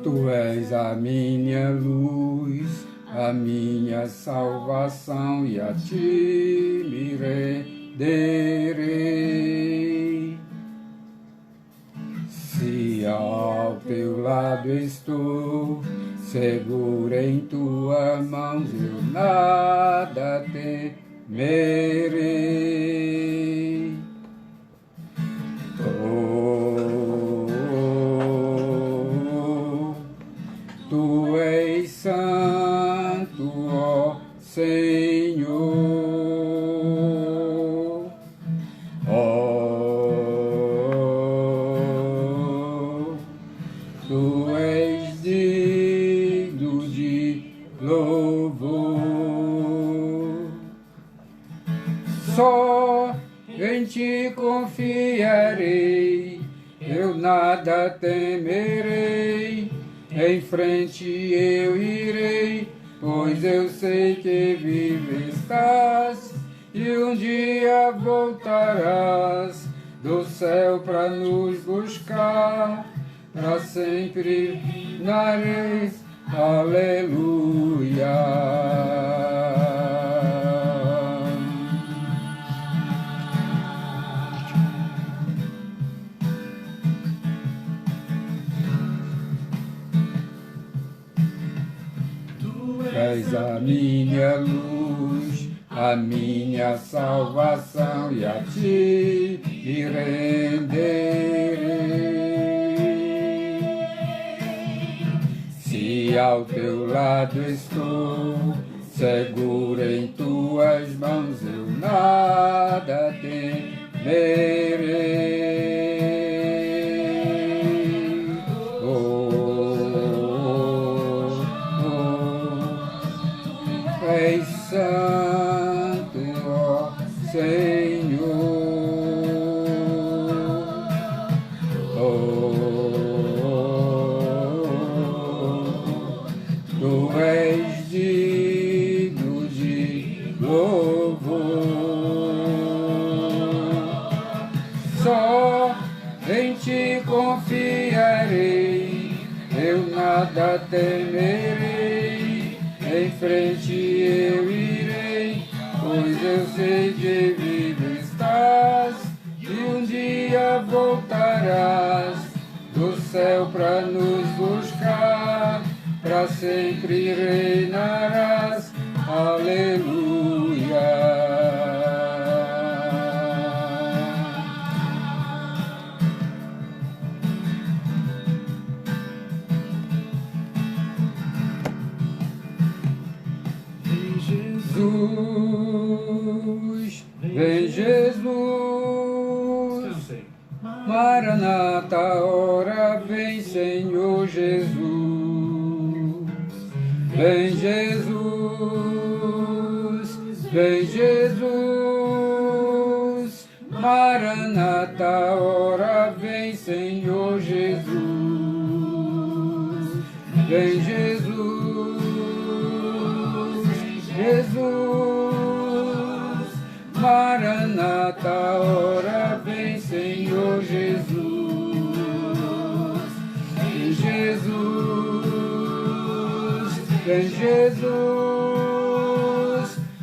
Tu és a minha luz, a minha salvação, e a ti me renderei. Se ao teu lado estou, seguro em tuas mãos, eu nada temerei. Tu és santo, ó Senhor. Tu és digno de louvor. Só em ti confiarei, eu nada temerei. Em frente eu irei, pois eu sei que vivo estás, e um dia voltarás do céu para nos buscar, para sempre nareis. Aleluia. És a minha luz, a minha salvação, e a ti me renderei. Se ao teu lado estou, seguro em tuas mãos, eu nada temerei. És santo, ó Senhor. Tu és digno de louvor. Só em ti confiarei, eu nada temerei. Em frente eu irei, pois eu sei que vivo estás, e um dia voltarás do céu para nos buscar, para sempre reinarás. Aleluia. Jesus, vem Jesus, Maranata, ora vem Senhor Jesus. Vem Jesus, vem Jesus, Maranata, ora vem Senhor Jesus. Vem Jesus, Jesus, Maranata, ora vem Senhor Jesus. Vem Jesus, vem Jesus,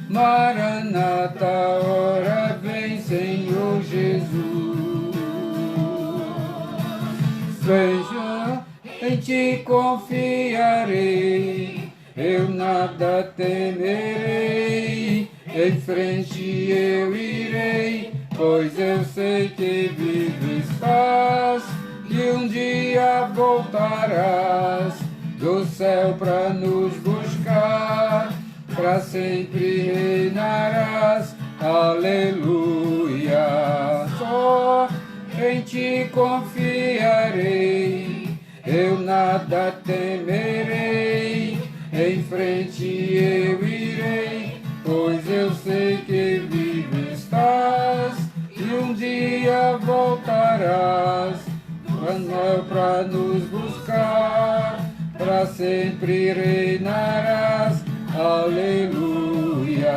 Maranata, ora vem Senhor Jesus. Veja, em ti confiarei, eu nada temerei. Em frente eu irei, pois eu sei que vivo estás, e um dia voltarás do céu para nos buscar, para sempre reinarás. Aleluia. Só em ti confiarei, eu nada temerei. Em frente eu irei, pois eu sei que vivo estás, e um dia voltarás para nos buscar, para sempre reinarás. Aleluia.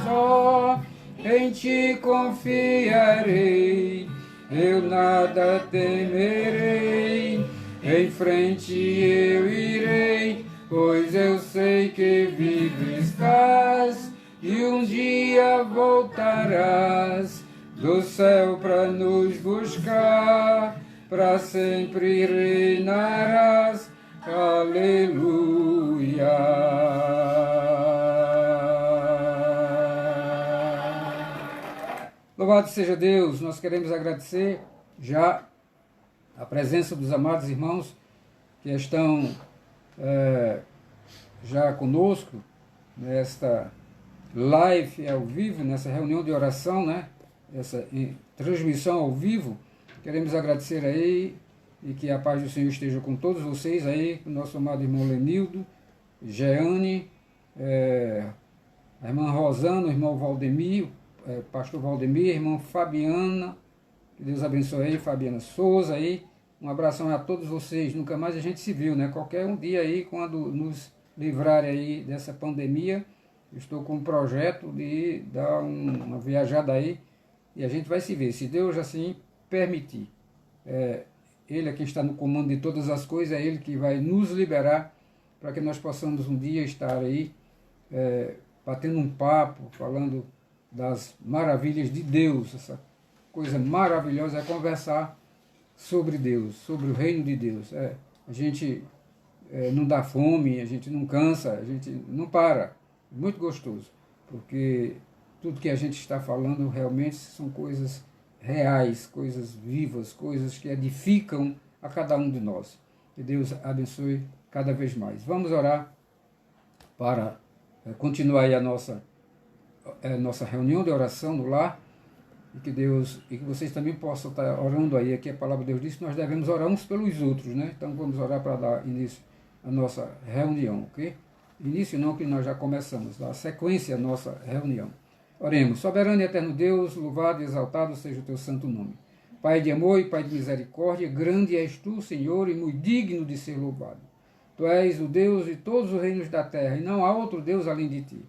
Só em ti confiarei, eu nada temerei. em frente eu irei, pois eu sei que vivo estás, e um dia voltarás do céu para nos buscar, para sempre reinarás. Aleluia. Louvado seja Deus. Nós queremos agradecer já a presença dos amados irmãos que estão já conosco nesta live ao vivo, nessa reunião de oração, né? Essa transmissão ao vivo. Queremos agradecer aí e que a paz do Senhor esteja com todos vocês aí, com o nosso amado irmão Lenildo, Jeane, a irmã Rosana, o irmão Valdemir, pastor Valdemir, a irmã Fabiana, que Deus abençoe aí, Fabiana Souza aí. Um abração a todos vocês. Nunca mais a gente se viu, né? Qualquer um dia aí, quando nos livrarem aí dessa pandemia, estou com um projeto de dar uma viajada aí e a gente vai se ver, se Deus assim permitir. Ele é quem está no comando de todas as coisas, é Ele que vai nos liberar para que nós possamos um dia estar aí batendo um papo, falando das maravilhas de Deus. Essa coisa maravilhosa é conversar sobre Deus, sobre o reino de Deus. A gente não dá fome, a gente não cansa, a gente não para. Muito gostoso, porque tudo que a gente está falando realmente são coisas reais, coisas vivas, coisas que edificam a cada um de nós. Que Deus abençoe cada vez mais. Vamos orar para continuar aí a nossa reunião de oração no lar, e que Deus, e que vocês também possam estar orando aí. Aqui a palavra de Deus diz que nós devemos orar uns pelos outros, né? Então vamos orar para dar início à nossa reunião, ok? Início não, que nós já começamos, dar sequência à nossa reunião. Oremos. Soberano e eterno Deus, louvado e exaltado seja o teu santo nome. Pai de amor e Pai de misericórdia, grande és tu, Senhor, e muito digno de ser louvado. Tu és o Deus de todos os reinos da terra, e não há outro Deus além de ti.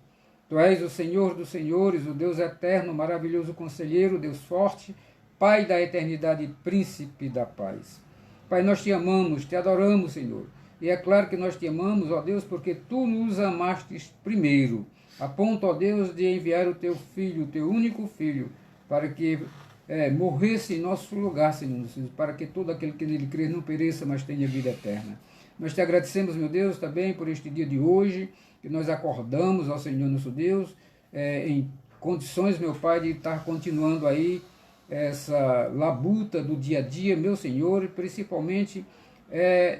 Tu és o Senhor dos senhores, o Deus eterno, maravilhoso conselheiro, Deus forte, Pai da eternidade e príncipe da paz. Pai, nós te amamos, te adoramos, Senhor. E é claro que nós te amamos, ó Deus, porque tu nos amastes primeiro, a ponto, ó Deus, de enviar o teu Filho, o teu único Filho, para que morresse em nosso lugar, Senhor, para que todo aquele que nele crê não pereça, mas tenha vida eterna. Nós te agradecemos, meu Deus, também por este dia de hoje, que nós acordamos ao Senhor nosso Deus, em condições, meu Pai, de estar continuando aí essa labuta do dia a dia, meu Senhor, e principalmente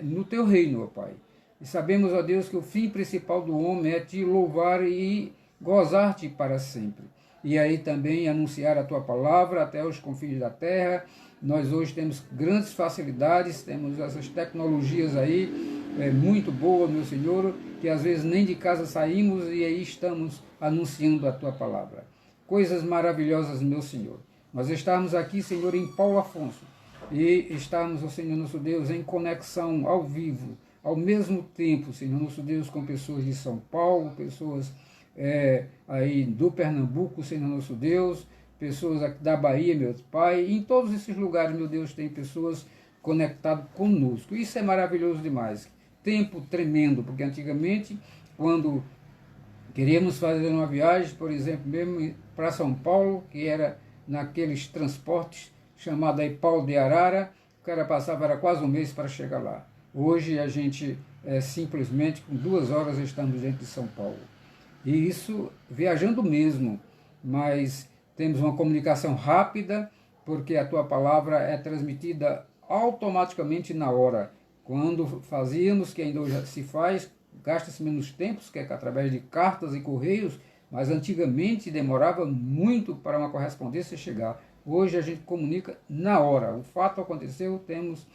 no teu reino, ó Pai. E sabemos, ó Deus, que o fim principal do homem é te louvar e gozar-te para sempre. E aí também anunciar a tua palavra até os confins da terra. Nós hoje temos grandes facilidades, temos essas tecnologias aí, muito boas, meu Senhor, que às vezes nem de casa saímos e aí estamos anunciando a tua palavra. Coisas maravilhosas, meu Senhor. Nós estamos aqui, Senhor, em Paulo Afonso, e estamos, ó Senhor nosso Deus, em conexão ao vivo, ao mesmo tempo, Senhor nosso Deus, com pessoas de São Paulo, pessoas aí do Pernambuco, Senhor nosso Deus, pessoas aqui da Bahia, meu Pai, e em todos esses lugares, meu Deus, tem pessoas conectadas conosco. Isso é maravilhoso demais. Tempo tremendo, porque antigamente, quando queríamos fazer uma viagem, por exemplo, mesmo para São Paulo, que era naqueles transportes chamados aí Paulo de Arara, o cara passava era quase um mês para chegar lá. Hoje a gente simplesmente com 2 horas estamos dentro de São Paulo. E isso viajando mesmo, mas temos uma comunicação rápida, porque a tua palavra é transmitida automaticamente na hora. Quando fazíamos, que ainda hoje se faz, gasta-se menos tempo, que é através de cartas e correios, mas antigamente demorava muito para uma correspondência chegar. Hoje a gente comunica na hora. O fato aconteceu, temos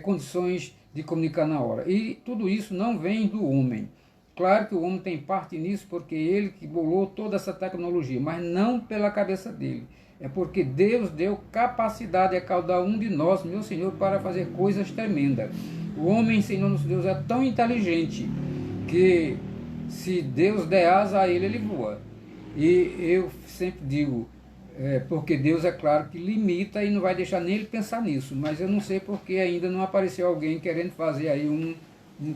condições de comunicar na hora. E tudo isso não vem do homem. Claro que o homem tem parte nisso, porque ele que bolou toda essa tecnologia, mas não pela cabeça dele. É porque Deus deu capacidade a cada um de nós, meu Senhor, para fazer coisas tremendas. O homem, Senhor nosso Deus, é tão inteligente que se Deus der asa a ele, ele voa. E eu sempre digo, porque Deus é claro que limita e não vai deixar nem ele pensar nisso, mas eu não sei porque ainda não apareceu alguém querendo fazer aí um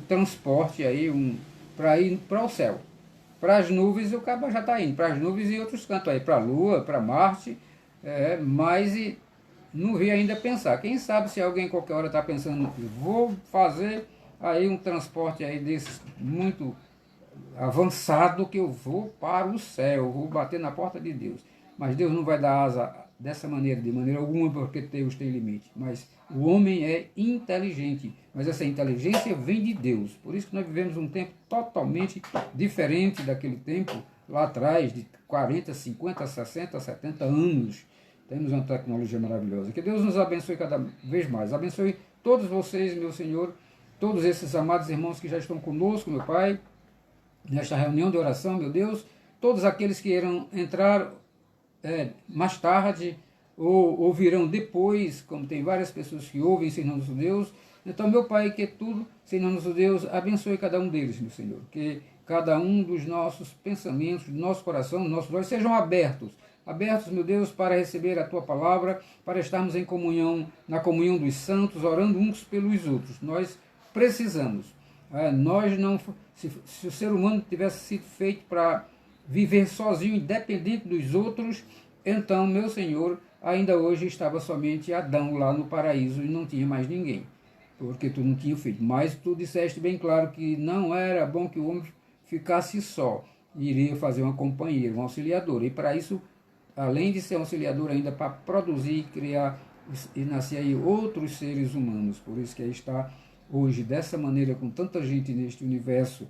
transporte aí, para ir para o céu. Para as nuvens o cara já está indo, para as nuvens e outros cantos aí, para a Lua, para Marte, mas não vi ainda pensar. Quem sabe se alguém qualquer hora está pensando, vou fazer aí um transporte aí desses muito avançado que eu vou para o céu, vou bater na porta de Deus. Mas Deus não vai dar asa dessa maneira, de maneira alguma, porque Deus tem limite. Mas o homem é inteligente, mas essa inteligência vem de Deus. Por isso que nós vivemos um tempo totalmente diferente daquele tempo lá atrás, de 40, 50, 60, 70 anos. Temos uma tecnologia maravilhosa. Que Deus nos abençoe cada vez mais. Abençoe todos vocês, meu Senhor, todos esses amados irmãos que já estão conosco, meu Pai, nesta reunião de oração, meu Deus, todos aqueles que irão entrar mais tarde ou virão depois, como tem várias pessoas que ouvem Senhor nosso Deus. Então, meu Pai, que tudo, Senhor nosso Deus, abençoe cada um deles, meu Senhor. Que cada um dos nossos pensamentos, do nosso coração, dos nossos olhos sejam abertos, meu Deus, para receber a Tua palavra, para estarmos em comunhão, na comunhão dos santos, orando uns pelos outros. Nós precisamos. Nós não, se o ser humano tivesse sido feito para viver sozinho, independente dos outros, então, meu Senhor, ainda hoje estava somente Adão lá no paraíso e não tinha mais ninguém, porque tu não tinha feito. Mas tu disseste bem claro que não era bom que o homem ficasse só, iria fazer uma companheira, um auxiliador, e para isso, além de ser auxiliador, ainda para produzir, criar e nascer aí outros seres humanos. Por isso que aí está hoje dessa maneira, com tanta gente neste universo,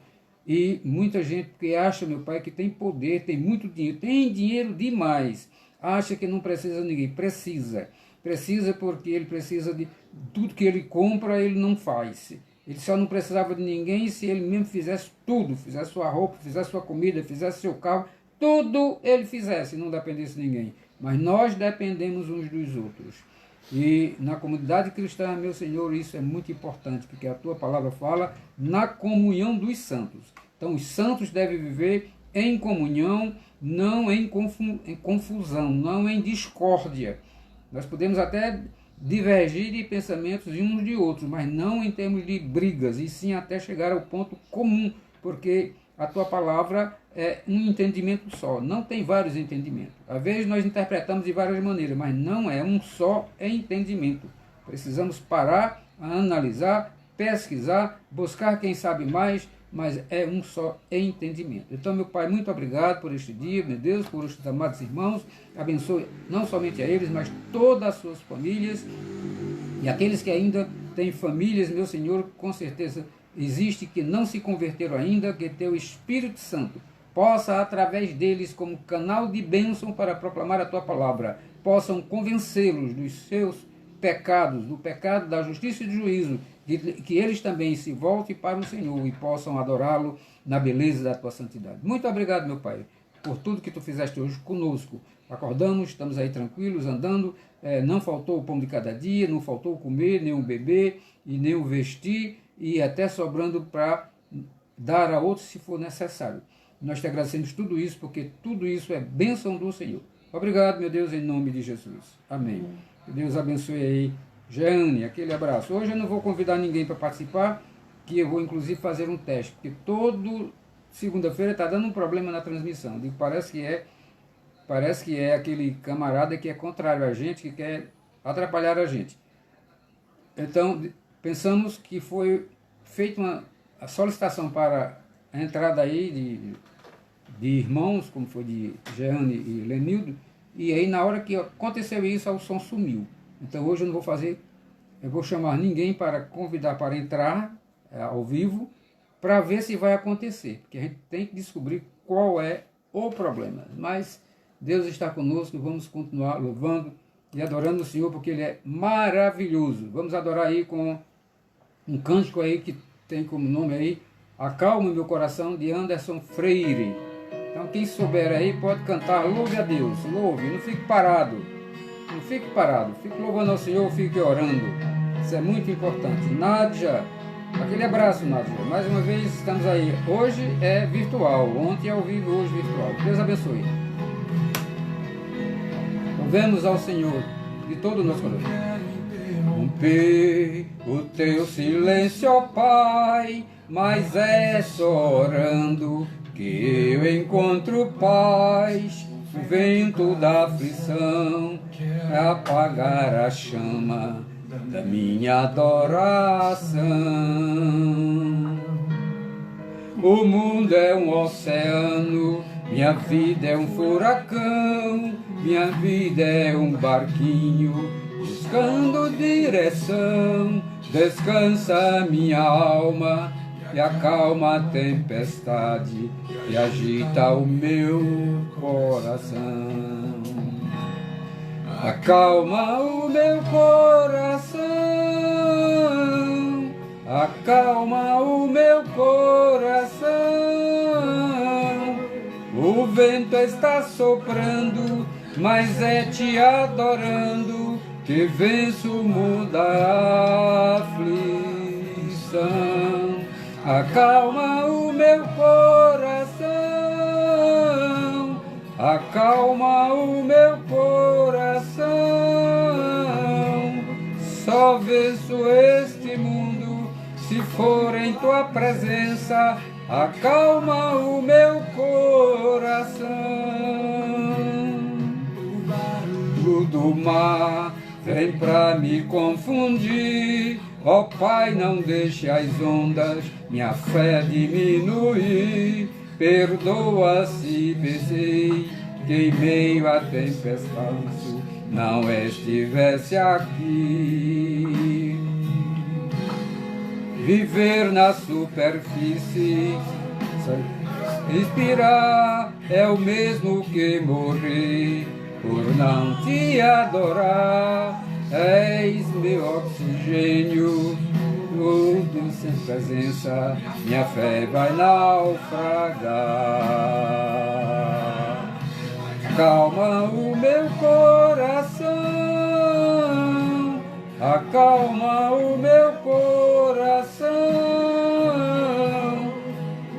e muita gente que acha, meu Pai, que tem poder, tem muito dinheiro, tem dinheiro demais, acha que não precisa de ninguém. Precisa porque ele precisa de tudo que ele compra, ele não faz. Ele só não precisava de ninguém se ele mesmo fizesse tudo, fizesse sua roupa, fizesse sua comida, fizesse seu carro, tudo ele fizesse, não dependesse de ninguém. Mas nós dependemos uns dos outros. E na comunidade cristã, meu Senhor, isso é muito importante, porque a Tua palavra fala na comunhão dos santos. Então, os santos devem viver em comunhão, não em confusão, não em discórdia. Nós podemos até divergir de pensamentos de uns de outros, mas não em termos de brigas, e sim até chegar ao ponto comum, porque a Tua palavra é um entendimento só, não tem vários entendimentos. Às vezes nós interpretamos de várias maneiras, mas não é um só entendimento. Precisamos parar, analisar, pesquisar, buscar quem sabe mais, mas é um só entendimento. Então, meu Pai, muito obrigado por este dia, meu Deus, por estes amados irmãos. Abençoe não somente a eles, mas todas as suas famílias, e aqueles que ainda têm famílias, meu Senhor, com certeza existe, que não se converteram ainda, que Teu Espírito Santo possa, através deles, como canal de bênção para proclamar a Tua palavra, possam convencê-los dos seus pecados, do pecado, da justiça e do juízo, que eles também se voltem para o Senhor e possam adorá-lo na beleza da Tua santidade. Muito obrigado, meu Pai, por tudo que Tu fizeste hoje conosco. Acordamos, estamos aí tranquilos, andando, não faltou o pão de cada dia, não faltou o comer, nem o beber e nem o vestir, e até sobrando para dar a outros se for necessário. Nós te agradecemos tudo isso, porque tudo isso é bênção do Senhor. Obrigado, meu Deus, em nome de Jesus. Amém. Que Deus abençoe aí. Jeane, aquele abraço. Hoje eu não vou convidar ninguém para participar, que eu vou inclusive fazer um teste, porque todo segunda-feira está dando um problema na transmissão. Digo, parece que é aquele camarada que é contrário a gente, que quer atrapalhar a gente. Então, pensamos que foi feita uma solicitação para a entrada aí de irmãos, como foi de Jeane e Lenildo, e aí na hora que aconteceu isso, o som sumiu. Então hoje eu não vou chamar ninguém para convidar para entrar ao vivo, para ver se vai acontecer, porque a gente tem que descobrir qual é o problema. Mas Deus está conosco, vamos continuar louvando e adorando o Senhor, porque Ele é maravilhoso. Vamos adorar aí com um cântico aí que tem como nome aí Acalma Meu Coração, de Anderson Freire. Então quem souber aí pode cantar, louve a Deus, louve, não fique parado, fique louvando ao Senhor, fique orando, isso é muito importante. Nádia, aquele abraço, Nádia, mais uma vez estamos aí, hoje é virtual, ontem é ao vivo, hoje virtual. Deus abençoe. Louvemos ao Senhor de todo o nosso coração. Romper o teu silêncio, ó Pai, mas é só orando que eu encontro paz. O vento da aflição é apagar a chama da minha adoração. O mundo é um oceano, minha vida é um furacão, minha vida é um barquinho buscando direção. Descansa minha alma e acalma a tempestade que agita o meu coração. Acalma o meu coração, acalma o meu coração. O vento está soprando, mas é te adorando que venço o mundo da aflição. Acalma o meu coração, acalma o meu coração. Só venço este mundo se for em tua presença. Acalma o meu coração. O barulho do mar vem pra me confundir. Ó Pai, não deixe as ondas minha fé diminuir. Perdoa se pensei que em meio à tempestade não estivesse aqui. Viver na superfície, respirar é o mesmo que morrer por não te adorar. És meu oxigênio, tudo sem presença, minha fé vai naufragar. Acalma o meu coração, acalma o meu coração.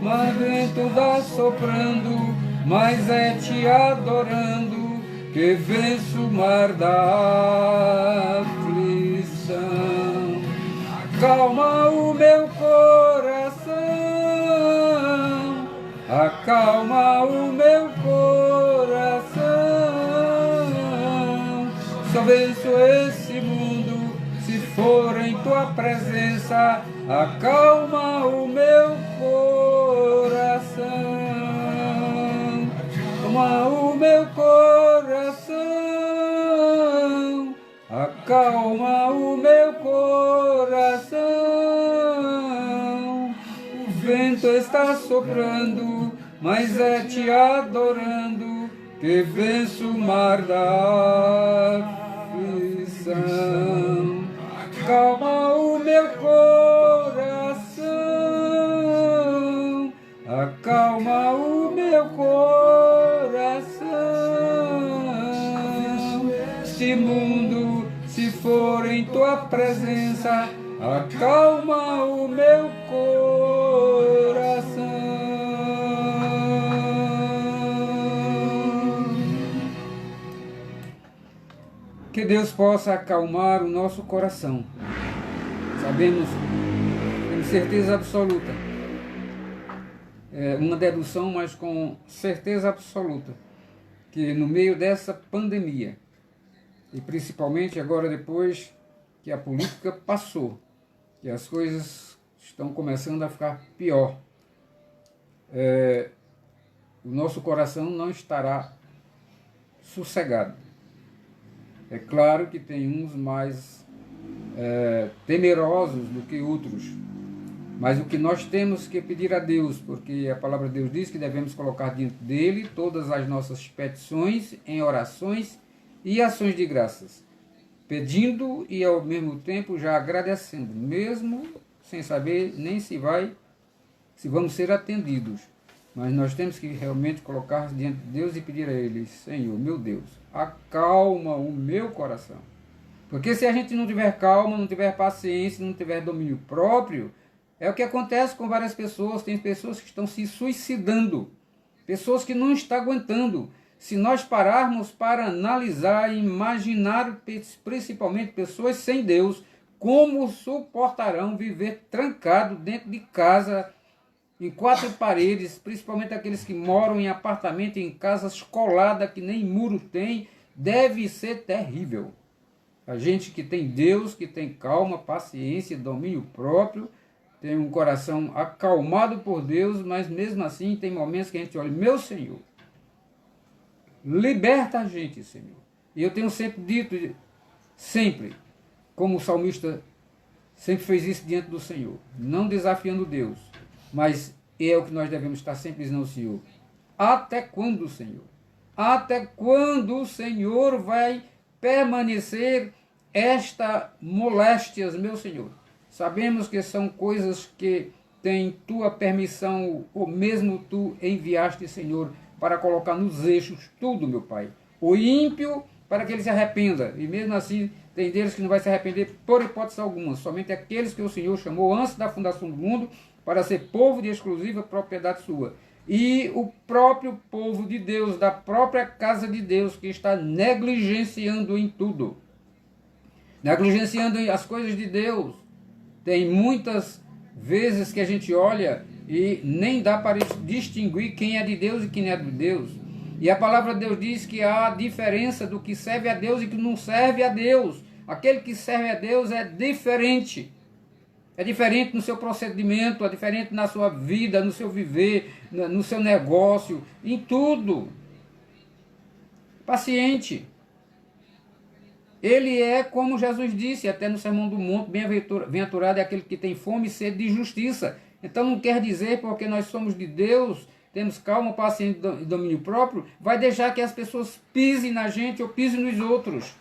Mas vento dá soprando, mas é te adorando que venço o mar da aflição. Acalma o meu coração, acalma o meu coração. Só venço esse mundo se for em tua presença. Acalma o meu coração. Acalma o meu coração, acalma o meu coração. O vento está soprando, mas é te adorando que venço o mar da aflição. Acalma o meu coração, acalma o meu coração. Este mundo, se for em tua presença, acalma o meu coração. Que Deus possa acalmar o nosso coração. Sabemos, temos certeza absoluta, uma dedução, mas com certeza absoluta, que no meio dessa pandemia, e principalmente agora depois que a política passou, que as coisas estão começando a ficar pior, o nosso coração não estará sossegado. É claro que tem uns mais temerosos do que outros, mas o que nós temos que pedir a Deus, porque a palavra de Deus diz que devemos colocar diante dele todas as nossas petições em orações e ações de graças, pedindo e ao mesmo tempo já agradecendo, mesmo sem saber nem se vamos ser atendidos. Mas nós temos que realmente colocar diante de Deus e pedir a Ele: Senhor, meu Deus, acalma o meu coração. Porque se a gente não tiver calma, não tiver paciência, não tiver domínio próprio, é o que acontece com várias pessoas. Tem pessoas que estão se suicidando, pessoas que não estão aguentando, se nós pararmos para analisar e imaginar, principalmente pessoas sem Deus, como suportarão viver trancado dentro de casa, em quatro paredes, principalmente aqueles que moram em apartamento, em casas coladas, que nem muro tem, deve ser terrível. A gente que tem Deus, que tem calma, paciência, domínio próprio, tem um coração acalmado por Deus, mas mesmo assim tem momentos que a gente olha, meu Senhor, liberta a gente, Senhor. E eu tenho sempre dito, sempre, como o salmista sempre fez isso diante do Senhor, não desafiando Deus, mas é o que nós devemos estar sempre dizendo ao Senhor. Até quando, Senhor? Até quando o Senhor vai permanecer esta moléstias, meu Senhor? Sabemos que são coisas que têm tua permissão, ou mesmo tu enviaste, Senhor, para colocar nos eixos tudo, meu Pai. O ímpio, para que ele se arrependa, e mesmo assim tem deles que não vai se arrepender por hipótese alguma, somente aqueles que o Senhor chamou antes da fundação do mundo para ser povo de exclusiva propriedade sua. E o próprio povo de Deus, da própria casa de Deus, que está negligenciando em tudo. Negligenciando as coisas de Deus. Tem muitas vezes que a gente olha e nem dá para distinguir quem é de Deus e quem é de Deus. E a palavra de Deus diz que há diferença do que serve a Deus e que não serve a Deus. Aquele que serve a Deus é diferente. É diferente no seu procedimento, é diferente na sua vida, no seu viver, no seu negócio, em tudo. Paciente. Ele é, como Jesus disse, até no Sermão do Monte, bem-aventurado é aquele que tem fome e sede de justiça. Então não quer dizer, porque nós somos de Deus, temos calma, paciência e domínio próprio, vai deixar que as pessoas pisem na gente ou pisem nos outros.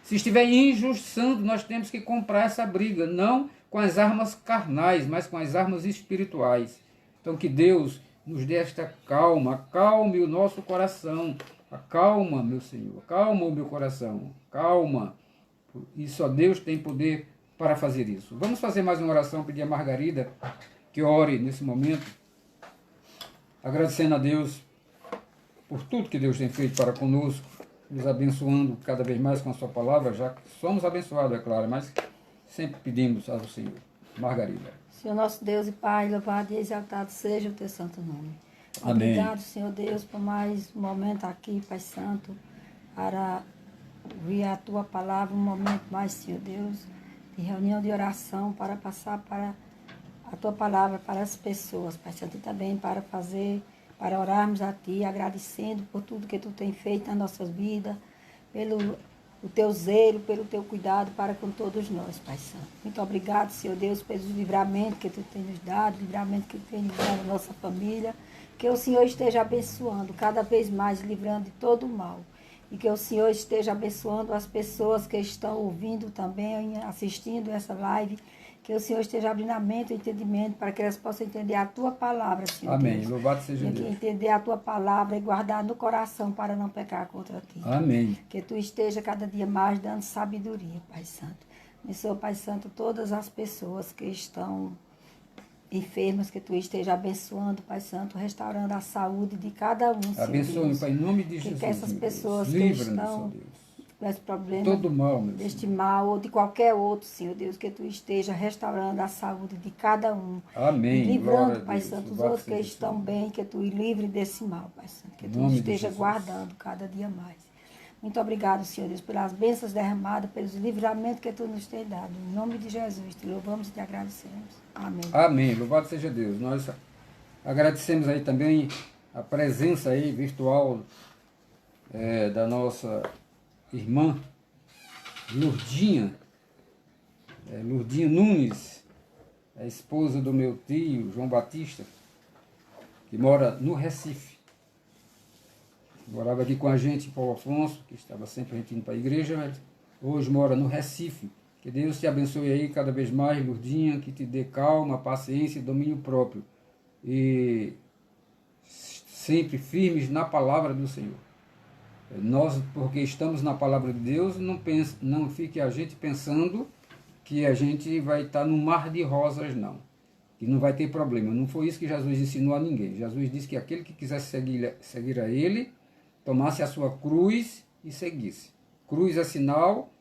Se estiver injustiçando, nós temos que comprar essa briga, não com as armas carnais, mas com as armas espirituais. Então que Deus nos dê esta calma, acalme o nosso coração, acalma, meu Senhor, acalma o meu coração, calma. E só Deus tem poder para fazer isso. Vamos fazer mais uma oração, pedir a Margarida que ore nesse momento, agradecendo a Deus por tudo que Deus tem feito para conosco, nos abençoando cada vez mais com a sua palavra, já que somos abençoados, é claro, mas sempre pedimos ao Senhor. Margarida. Senhor nosso Deus e Pai, louvado e exaltado seja o teu santo nome. Amém. Obrigado, Senhor Deus, por mais um momento aqui, Pai Santo, para ouvir a tua palavra, um momento mais, Senhor Deus, de reunião de oração, para passar para a tua palavra para as pessoas, Pai Santo, e também para orarmos a Ti, agradecendo por tudo que Tu tem feito nas nossas vidas, pelo o Teu zelo, pelo Teu cuidado para com todos nós, Pai Santo. Muito obrigado, Senhor Deus, pelos livramentos que Tu tem nos dado, livramento que Tu tem nos dado à nossa família, que o Senhor esteja abençoando cada vez mais, livrando de todo o mal. E que o Senhor esteja abençoando as pessoas que estão ouvindo também, assistindo essa live, que o Senhor esteja abrindo a mente e o entendimento para que elas possam entender a Tua palavra, Senhor. Amém. Deus. Louvado seja Deus. Deus. Entender a Tua palavra e guardar no coração para não pecar contra Ti. Amém. Que Tu esteja cada dia mais dando sabedoria, Pai Santo. Abençoa, Pai Santo, todas as pessoas que estão enfermas, que Tu esteja abençoando, Pai Santo, restaurando a saúde de cada um, Senhor. Abençoe, Pai, em nome de Jesus. Que essas pessoas que livra-nos, estão Senhor Deus. com esse problema Todo mal, meu deste Senhor. mal ou de qualquer outro, Senhor Deus, que Tu esteja restaurando a saúde de cada um. Amém. E Glória a livrando, Pai Deus. Santo, os Louvado outros que seja o estão Senhor. bem, que Tu livre desse mal, Pai Santo, que Em Tu nome de esteja Jesus. guardando cada dia mais. Muito obrigado, Senhor Deus, pelas bênçãos derramadas, pelos livramentos que Tu nos tem dado. Em nome de Jesus, Te louvamos e Te agradecemos. Amém. Amém. Louvado seja Deus. Nós agradecemos aí também a presença aí virtual da nossa irmã Lourdinha, Lourdinha Nunes, a esposa do meu tio João Batista, que mora no Recife. Morava aqui com a gente em Paulo Afonso, que estava sempre a gente indo para a igreja, mas hoje mora no Recife. Que Deus te abençoe aí cada vez mais, Lourdinha, que te dê calma, paciência e domínio próprio. E sempre firmes na palavra do Senhor. Nós, porque estamos na palavra de Deus, não fique a gente pensando que a gente vai estar no mar de rosas, não. Que não vai ter problema. Não foi isso que Jesus ensinou a ninguém. Jesus disse que aquele que quisesse seguir a Ele, tomasse a sua cruz e seguisse. Cruz é sinal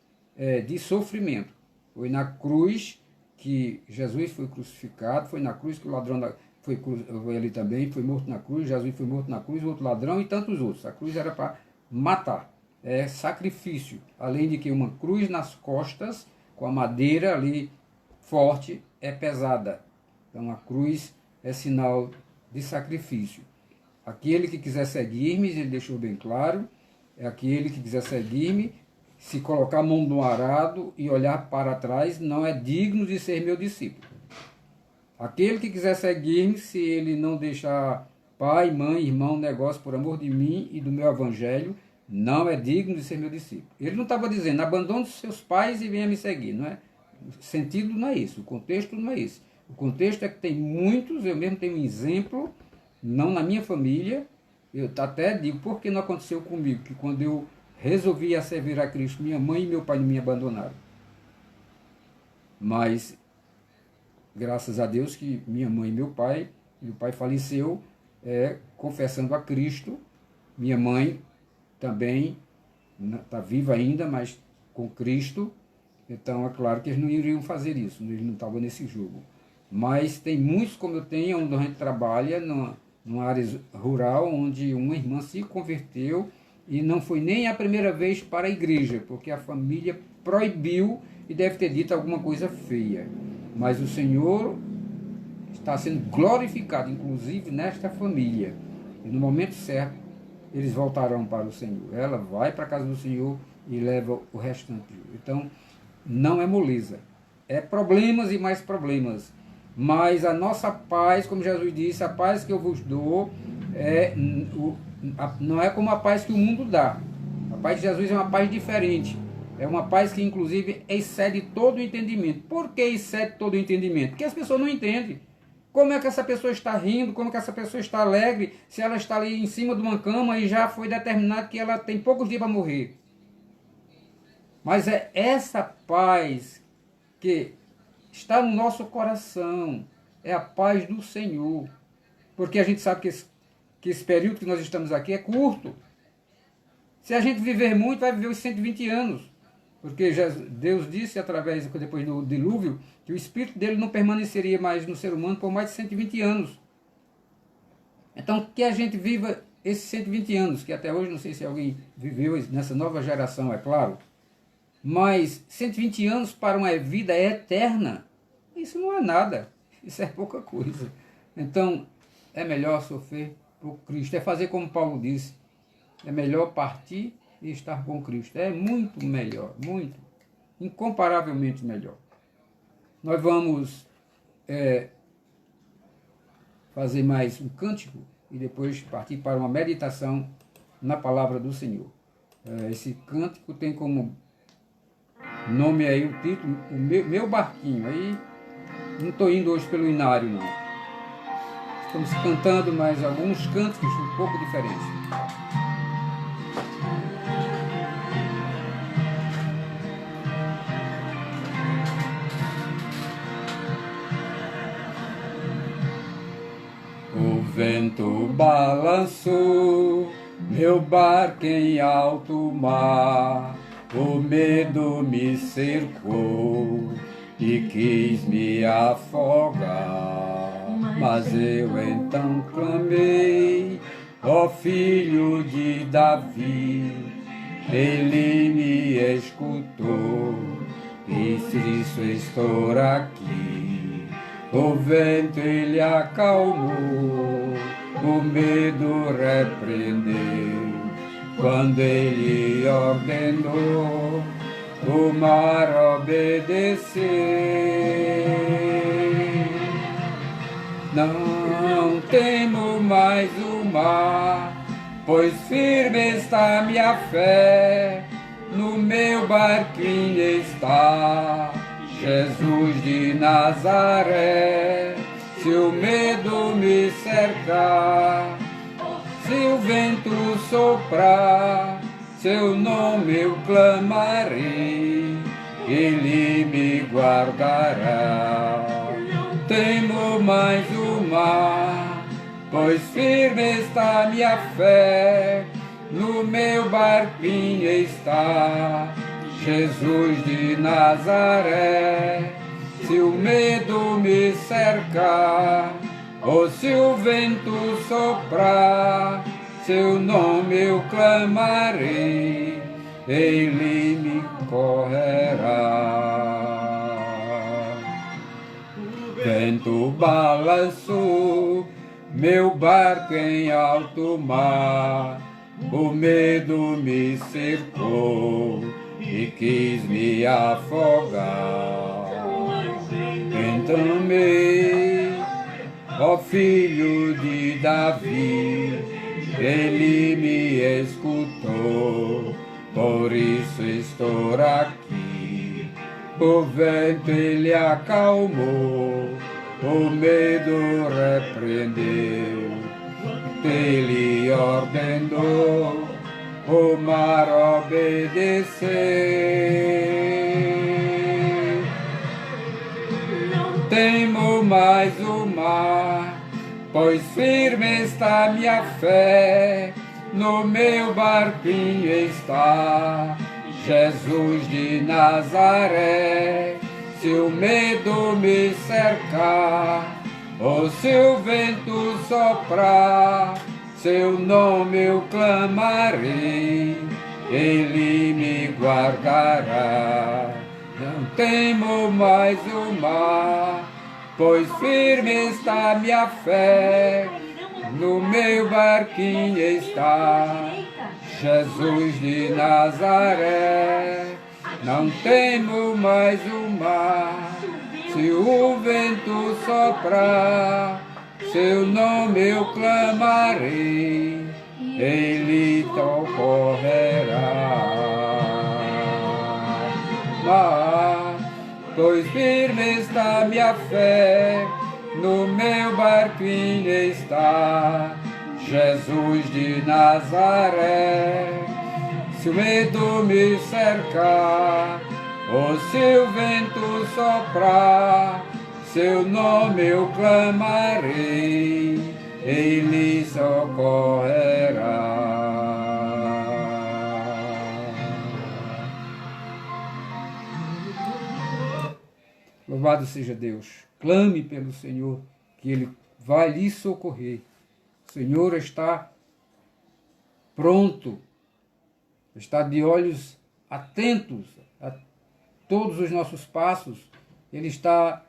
de sofrimento. Foi na cruz que Jesus foi crucificado, foi na cruz que o ladrão foi ali também, foi morto na cruz, Jesus foi morto na cruz, o outro ladrão e tantos outros. A cruz era para matar, é sacrifício. Além de que uma cruz nas costas, com a madeira ali forte, é pesada. Então a cruz é sinal de sacrifício. Aquele que quiser seguir-me, ele deixou bem claro, é aquele que quiser seguir-me, se colocar a mão no arado e olhar para trás, não é digno de ser meu discípulo. Aquele que quiser seguir-me, se ele não deixar pai, mãe, irmão, negócio por amor de mim e do meu evangelho, não é digno de ser meu discípulo. Ele não estava dizendo, abandone os seus pais e venha me seguir. Não é? O sentido não é isso, o contexto não é esse. O contexto é que tem muitos, eu mesmo tenho um exemplo, não na minha família, eu até digo, por que não aconteceu comigo? Que quando eu resolvi servir a Cristo, minha mãe e meu pai me abandonaram. Mas, graças a Deus que minha mãe e meu pai faleceu confessando a Cristo. Minha mãe também está viva ainda, mas com Cristo. Então, é claro que eles não iriam fazer isso, eles não estavam nesse jogo. Mas tem muitos, como eu tenho, onde a gente trabalha, numa área rural, onde uma irmã se converteu e não foi nem a primeira vez para a igreja, porque a família proibiu e deve ter dito alguma coisa feia. Mas o Senhor está sendo glorificado, inclusive nesta família. E no momento certo, eles voltarão para o Senhor. Ela vai para a casa do Senhor e leva o restante. Então, não é moleza. É problemas e mais problemas. Mas a nossa paz, como Jesus disse, a paz que eu vos dou, não é como a paz que o mundo dá. A paz de Jesus é uma paz diferente. É uma paz que, inclusive, excede todo o entendimento. Por que excede todo o entendimento? Porque as pessoas não entendem. Como é que essa pessoa está rindo? Como é que essa pessoa está alegre? Se ela está ali em cima de uma cama e já foi determinado que ela tem poucos dias para morrer. Mas é essa paz que está no nosso coração. É a paz do Senhor. Porque a gente sabe que esse período que nós estamos aqui é curto. Se a gente viver muito, vai viver os 120 anos. Porque Deus disse, depois do dilúvio, que o espírito dele não permaneceria mais no ser humano por mais de 120 anos. Então, que a gente viva esses 120 anos, que até hoje não sei se alguém viveu nessa nova geração, é claro. Mas 120 anos para uma vida eterna, isso não é nada. Isso é pouca coisa. Então, é melhor sofrer por Cristo. É fazer como Paulo disse. É melhor partir e estar com Cristo. É muito melhor, muito, incomparavelmente melhor. Nós vamos fazer mais um cântico e depois partir para uma meditação na palavra do Senhor. Esse cântico tem como nome aí o título, o meu barquinho. Aí não estou indo hoje pelo inário, não. Estamos cantando mais alguns cânticos um pouco diferentes. O vento balançou meu barco em alto mar, o medo me cercou e quis me afogar. Mas eu então clamei, ó Filho de Davi, ele me escutou, e por isso estou aqui. O vento ele acalmou, o medo repreendeu, quando ele ordenou, o mar obedeceu. Não temo mais o mar, pois firme está minha fé, no meu barquinho está Jesus de Nazaré. Se o medo me cercar, se o vento soprar, seu nome eu clamarei, ele me guardará. Não temo mais o mar, pois firme está minha fé, no meu barquinho está Jesus de Nazaré. Se o medo me cercar, ou se o vento soprar, seu nome eu clamarei, ele me correrá. Vento balançou meu barco em alto mar, o medo me cercou e quis me afogar. Então ó filho de Davi, ele me escutou, por isso estou aqui. O vento ele acalmou, o medo repreendeu, ele ordenou, o mar obedeceu. Não temo mais o mar, pois firme está minha fé, no meu barquinho está Jesus de Nazaré. Se o medo me cercar, ou se o vento soprar, seu nome eu clamarei, ele me guardará. Não temo mais o mar, pois firme está minha fé, no meu barquinho está Jesus de Nazaré. Não temo mais o mar, se o vento soprar, seu nome eu clamarei, ele socorrerá. Mas, pois firme está minha fé, no meu barquinho está Jesus de Nazaré. Se o medo me cercar, ou se o vento soprar, seu nome eu clamarei, ele socorrerá. Louvado seja Deus. Clame pelo Senhor, que ele vai lhe socorrer. O Senhor está pronto, está de olhos atentos a todos os nossos passos. Ele está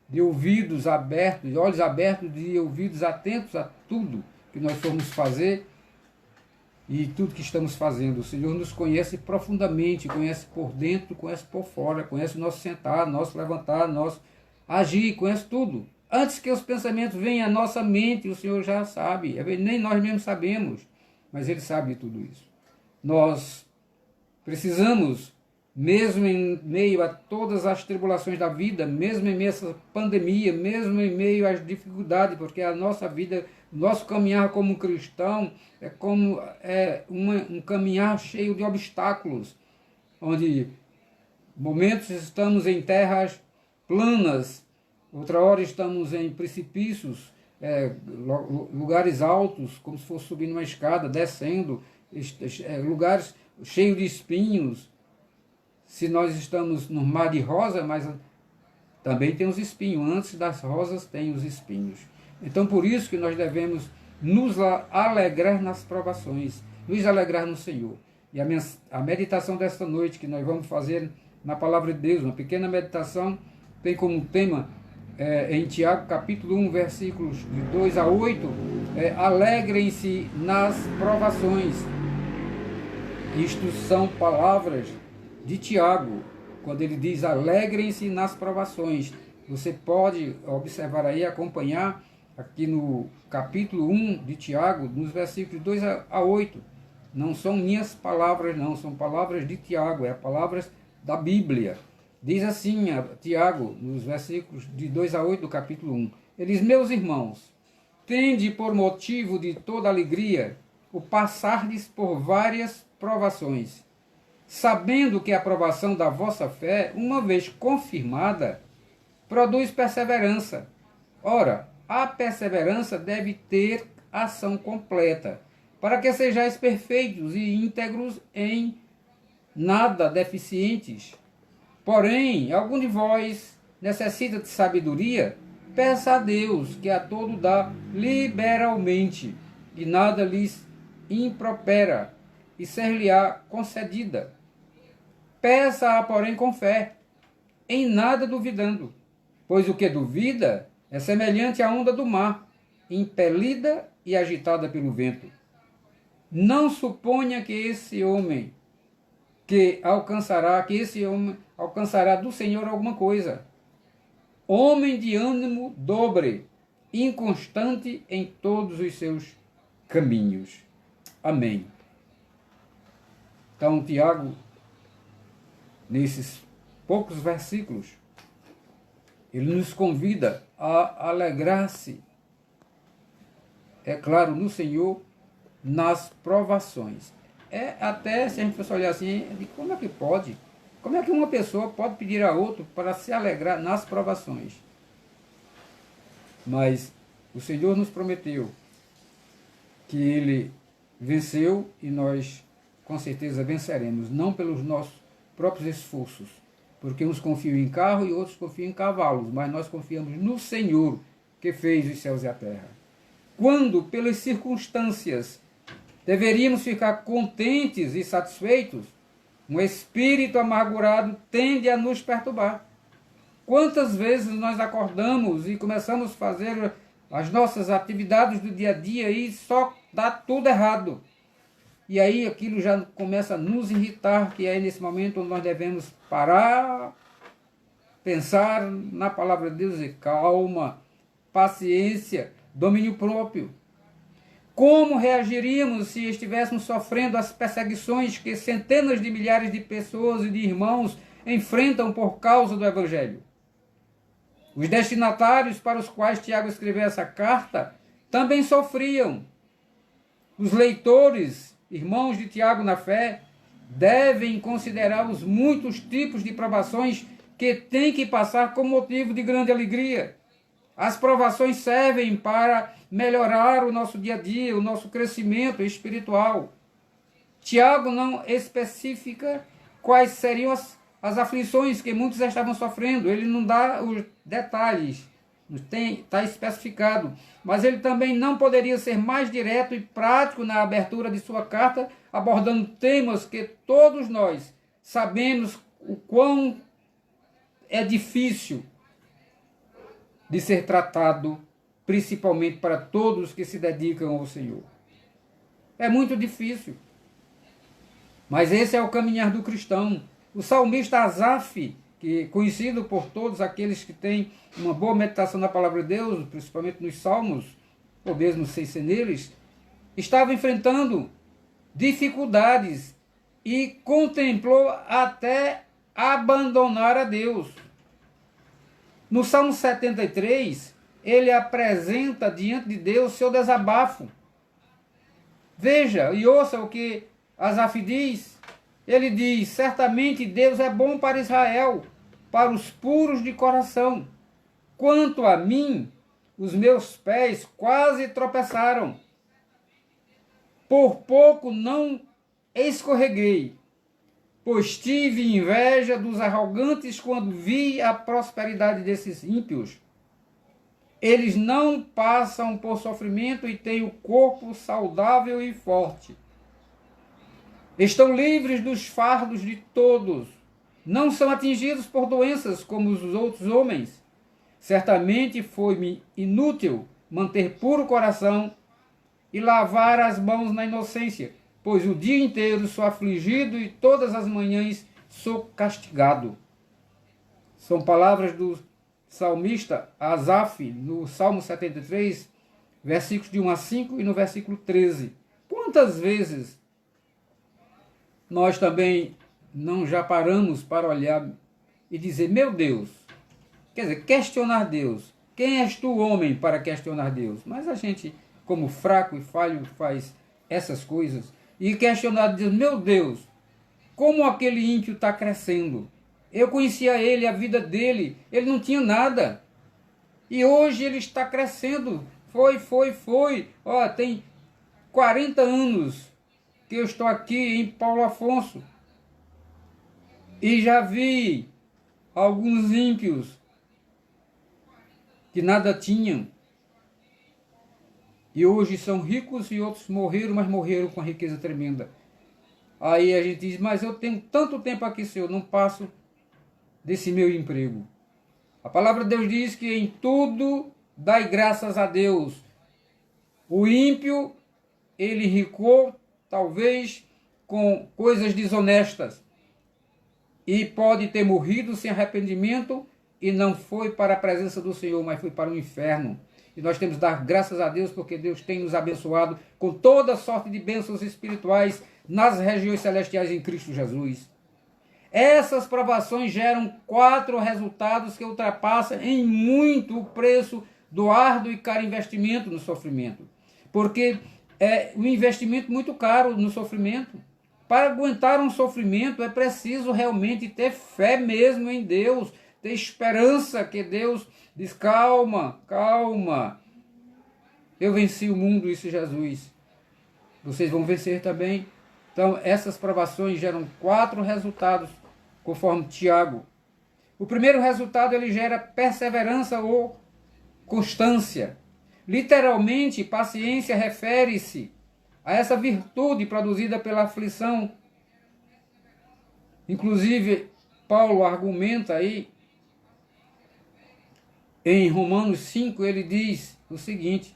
de ouvidos abertos, de olhos abertos, de ouvidos atentos a tudo que nós formos fazer e tudo que estamos fazendo. O Senhor nos conhece profundamente, conhece por dentro, conhece por fora, conhece o nosso sentar, nosso levantar, nosso agir, conhece tudo. Antes que os pensamentos venham à nossa mente, o Senhor já sabe, nem nós mesmos sabemos, mas Ele sabe de tudo isso. Nós precisamos, mesmo em meio a todas as tribulações da vida, mesmo em meio a essa pandemia, mesmo em meio às dificuldades, porque a nossa vida, nosso caminhar como cristão é como um caminhar cheio de obstáculos, onde momentos estamos em terras planas, outra hora estamos em precipícios, lugares altos, como se fosse subindo uma escada, descendo, lugares cheios de espinhos. Se nós estamos no mar de rosa, mas também tem os espinhos. Antes das rosas tem os espinhos. Então, por isso que nós devemos nos alegrar nas provações, nos alegrar no Senhor. E a meditação desta noite que nós vamos fazer na Palavra de Deus, uma pequena meditação, tem como tema, em Tiago, capítulo 1, versículos de 2 a 8, alegrem-se nas provações. Isto são palavras de Tiago, quando ele diz alegrem-se nas provações. Você pode observar aí, acompanhar aqui no capítulo 1 de Tiago, nos versículos 2 a 8. Não são minhas palavras, não, são palavras de Tiago, palavras da Bíblia. Diz assim Tiago, nos versículos de 2 a 8 do capítulo 1. Ele diz: meus irmãos, tende por motivo de toda alegria o passardes por várias provações, sabendo que a aprovação da vossa fé, uma vez confirmada, produz perseverança. Ora, a perseverança deve ter ação completa, para que sejais perfeitos e íntegros, em nada deficientes. Porém, algum de vós necessita de sabedoria, peça a Deus, que a todo dá liberalmente, e nada lhes impropera, e ser-lhe-á concedida. Peça-a, porém, com fé, em nada duvidando, pois o que duvida é semelhante à onda do mar, impelida e agitada pelo vento. Não suponha que esse homem alcançará do Senhor alguma coisa. Homem de ânimo dobre, inconstante em todos os seus caminhos. Amém. Então, Tiago, nesses poucos versículos, ele nos convida a alegrar-se, é claro, no Senhor, nas provações. Até, se a gente fosse olhar assim, como é que pode? Como é que uma pessoa pode pedir a outro para se alegrar nas provações? Mas o Senhor nos prometeu que Ele venceu e nós, com certeza, venceremos, não pelos nossos próprios esforços, porque uns confiam em carro e outros confiam em cavalos, mas nós confiamos no Senhor, que fez os céus e a terra. Quando, pelas circunstâncias, deveríamos ficar contentes e satisfeitos, um espírito amargurado tende a nos perturbar. Quantas vezes nós acordamos e começamos a fazer as nossas atividades do dia a dia e só dá tudo errado. E aí aquilo já começa a nos irritar, que é nesse momento onde nós devemos parar, pensar na palavra de Deus e calma, paciência, domínio próprio. Como reagiríamos se estivéssemos sofrendo as perseguições que centenas de milhares de pessoas e de irmãos enfrentam por causa do Evangelho? Os destinatários para os quais Tiago escreveu essa carta também sofriam. Os leitores, irmãos de Tiago na fé, devem considerar os muitos tipos de provações que têm que passar com motivo de grande alegria. As provações servem para melhorar o nosso dia a dia, o nosso crescimento espiritual. Tiago não especifica quais seriam as aflições que muitos estavam sofrendo. Ele não dá os detalhes, está especificado. Mas ele também não poderia ser mais direto e prático na abertura de sua carta, abordando temas que todos nós sabemos o quão é difícil de ser tratado, principalmente para todos que se dedicam ao Senhor. É muito difícil. Mas esse é o caminhar do cristão. O salmista Asaf, que é conhecido por todos aqueles que têm uma boa meditação na palavra de Deus, principalmente nos salmos, ou mesmo sem ser neles, estava enfrentando dificuldades e contemplou até abandonar a Deus. No Salmo 73, ele apresenta diante de Deus seu desabafo. Veja e ouça o que Asaf diz. Ele diz: certamente Deus é bom para Israel, para os puros de coração. Quanto a mim, os meus pés quase tropeçaram. Por pouco não escorreguei, pois tive inveja dos arrogantes quando vi a prosperidade desses ímpios. Eles não passam por sofrimento e têm o corpo saudável e forte. Estão livres dos fardos de todos. Não são atingidos por doenças como os outros homens. Certamente foi-me inútil manter puro o coração e lavar as mãos na inocência, pois o dia inteiro sou afligido e todas as manhãs sou castigado. São palavras do salmista Asaf, no Salmo 73, versículos de 1 a 5 e no versículo 13. Quantas vezes nós também não já paramos para olhar e dizer: meu Deus, quer dizer, questionar Deus. Quem és tu, homem, para questionar Deus? Mas a gente, como fraco e falho, faz essas coisas. E questionar Deus: meu Deus, como aquele ímpio está crescendo? Eu conhecia ele, a vida dele, ele não tinha nada. E hoje ele está crescendo. Foi. Ó, tem 40 anos que eu estou aqui em Paulo Afonso e já vi alguns ímpios que nada tinham e hoje são ricos e outros morreram, mas morreram com riqueza tremenda. Aí a gente diz, mas eu tenho tanto tempo aqui, Senhor, não passo desse meu emprego. A palavra de Deus diz que em tudo dai graças a Deus. O ímpio, ele ricou, talvez, com coisas desonestas. E pode ter morrido sem arrependimento e não foi para a presença do Senhor, mas foi para o inferno. E nós temos que dar graças a Deus porque Deus tem nos abençoado com toda sorte de bênçãos espirituais nas regiões celestiais em Cristo Jesus. Essas provações geram 4 resultados que ultrapassam em muito o preço do árduo e caro investimento no sofrimento. Porque é um investimento muito caro no sofrimento. Para aguentar um sofrimento é preciso realmente ter fé mesmo em Deus, ter esperança que Deus diz, calma, calma. Eu venci o mundo, isso Jesus. Vocês vão vencer também. Então, essas provações geram 4 resultados, conforme Tiago. O primeiro resultado, ele gera perseverança ou constância. Literalmente, paciência refere-se a essa virtude produzida pela aflição. Inclusive, Paulo argumenta aí, em Romanos 5, ele diz o seguinte,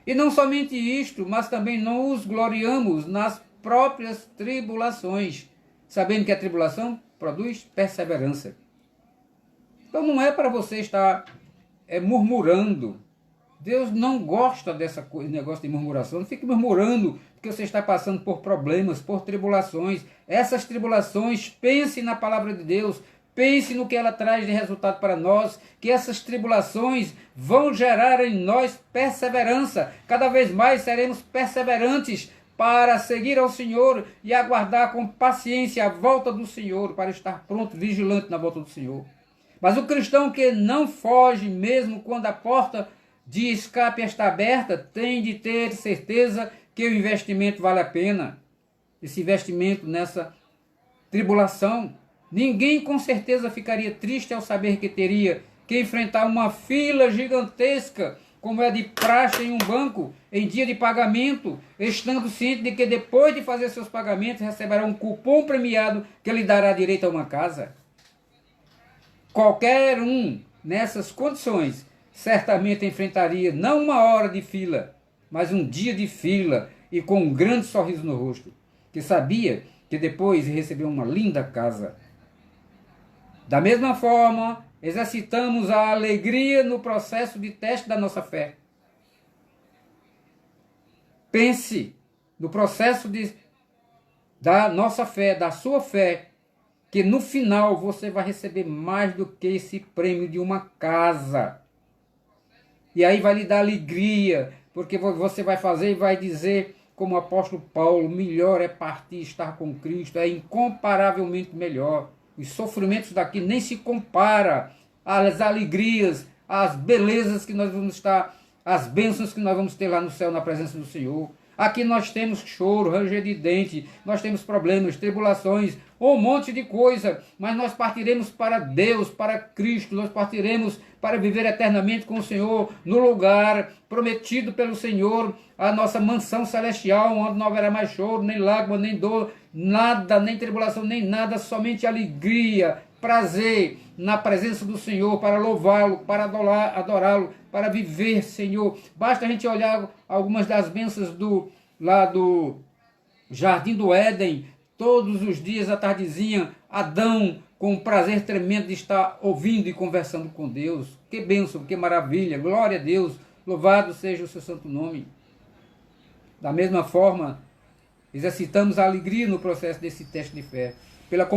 e não somente isto, mas também não os gloriamos nas próprias tribulações, sabendo que a tribulação produz perseverança. Então não é para você estar murmurando. Deus não gosta dessa negócio de murmuração. Não fique murmurando porque você está passando por problemas, por tribulações. Essas tribulações, pense na palavra de Deus, pense no que ela traz de resultado para nós, que essas tribulações vão gerar em nós perseverança. Cada vez mais seremos perseverantes para seguir ao Senhor e aguardar com paciência a volta do Senhor, para estar pronto, vigilante na volta do Senhor. Mas o cristão que não foge, mesmo quando a porta de escape está aberta, tem de ter certeza que o investimento vale a pena. Esse investimento nessa tribulação. Ninguém com certeza ficaria triste ao saber que teria que enfrentar uma fila gigantesca, como é de praxe em um banco, em dia de pagamento, estando ciente de que depois de fazer seus pagamentos receberá um cupom premiado que lhe dará direito a uma casa. Qualquer um nessas condições certamente enfrentaria não uma hora de fila, mas um dia de fila e com um grande sorriso no rosto, que sabia que depois recebeu uma linda casa. Da mesma forma, exercitamos a alegria no processo de teste da nossa fé. Pense no processo da nossa fé, da sua fé, que no final você vai receber mais do que esse prêmio de uma casa. E aí vai lhe dar alegria, porque você vai fazer e vai dizer, como o apóstolo Paulo, melhor é partir e estar com Cristo, é incomparavelmente melhor. Os sofrimentos daqui nem se compara às alegrias, às belezas que nós vamos estar, às bênçãos que nós vamos ter lá no céu, na presença do Senhor. Aqui nós temos choro, ranger de dente, nós temos problemas, tribulações, um monte de coisa, mas nós partiremos para Deus, para Cristo, nós partiremos para viver eternamente com o Senhor, no lugar prometido pelo Senhor, a nossa mansão celestial, onde não haverá mais choro, nem lágrima, nem dor, nada, nem tribulação, nem nada, somente alegria, prazer na presença do Senhor, para louvá-lo, para adorá-lo, para viver, Senhor. Basta a gente olhar algumas das bênçãos lá do Jardim do Éden, todos os dias à tardezinha, Adão com um prazer tremendo de estar ouvindo e conversando com Deus. Que bênção, que maravilha, glória a Deus, louvado seja o seu santo nome. Da mesma forma, exercitamos a alegria no processo desse teste de fé, pela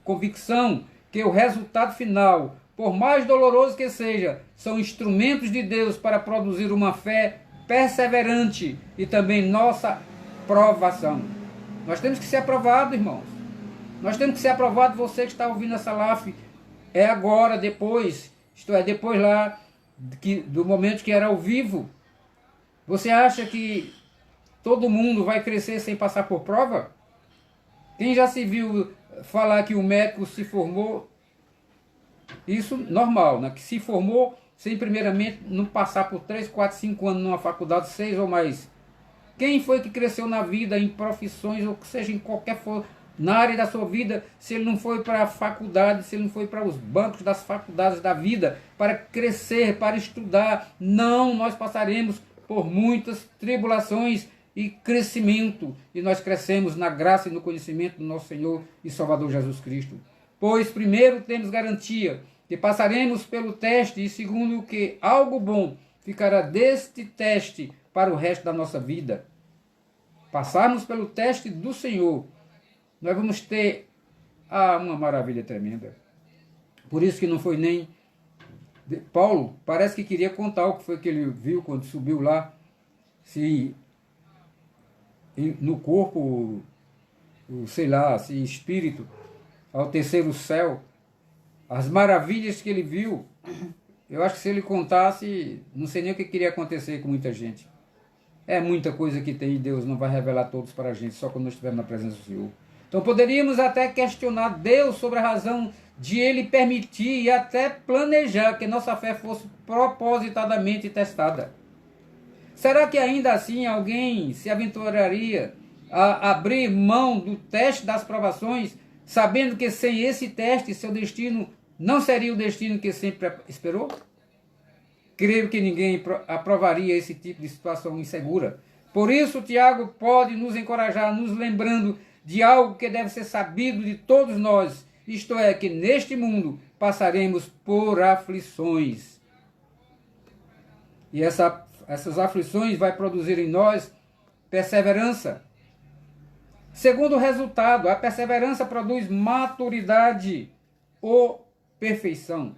convicção que o resultado final, por mais doloroso que seja, são instrumentos de Deus para produzir uma fé perseverante e também nossa provação. Nós temos que ser aprovados, irmãos. Nós temos que ser aprovados. Você que está ouvindo essa live, é agora, depois, isto é, depois lá do momento que era ao vivo. Você acha que todo mundo vai crescer sem passar por prova? Quem já se viu falar que o médico se formou, isso normal, né? Que se formou sem primeiramente não passar por 3, 4, 5 anos numa faculdade, 6 ou mais. Quem foi que cresceu na vida, em profissões, ou seja, em qualquer na área da sua vida, se ele não foi para a faculdade, se ele não foi para os bancos das faculdades da vida, para crescer, para estudar? Não, nós passaremos por muitas tribulações e crescimento, e nós crescemos na graça e no conhecimento do nosso Senhor e Salvador Jesus Cristo. Pois primeiro temos garantia que passaremos pelo teste, e segundo que algo bom ficará deste teste para o resto da nossa vida. Passarmos pelo teste do Senhor, nós vamos ter uma maravilha tremenda. Por isso que não foi nem... Paulo parece que queria contar o que foi que ele viu quando subiu lá, se no corpo, sei lá, se espírito, ao terceiro céu, as maravilhas que ele viu. Eu acho que se ele contasse, não sei nem o que queria acontecer com muita gente. É muita coisa que tem e Deus não vai revelar todos para a gente, só quando nós estivermos na presença do Senhor. Então poderíamos até questionar Deus sobre a razão de Ele permitir e até planejar que nossa fé fosse propositadamente testada. Será que ainda assim alguém se aventuraria a abrir mão do teste das provações, sabendo que sem esse teste seu destino não seria o destino que sempre esperou? Creio que ninguém aprovaria esse tipo de situação insegura. Por isso, Tiago pode nos encorajar, nos lembrando de algo que deve ser sabido de todos nós, isto é, que neste mundo passaremos por aflições. E essas aflições vai produzir em nós perseverança. Segundo resultado, a perseverança produz maturidade ou perfeição.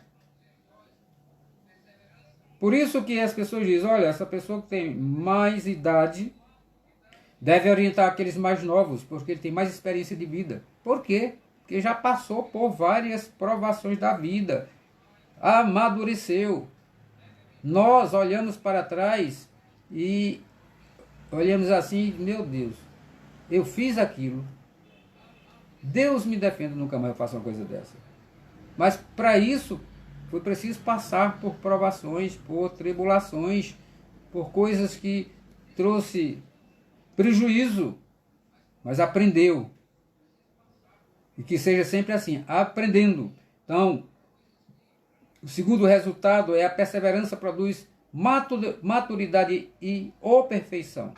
Por isso que as pessoas dizem, olha, essa pessoa que tem mais idade deve orientar aqueles mais novos, porque ele tem mais experiência de vida. Por quê? Porque já passou por várias provações da vida, amadureceu. Nós olhamos para trás e olhamos assim, meu Deus, eu fiz aquilo. Deus me defenda, nunca mais eu faço uma coisa dessa. Mas para isso foi preciso passar por provações, por tribulações, por coisas que trouxe prejuízo, mas aprendeu. E que seja sempre assim, aprendendo. Então, o segundo resultado é a perseverança produz maturidade e ou perfeição.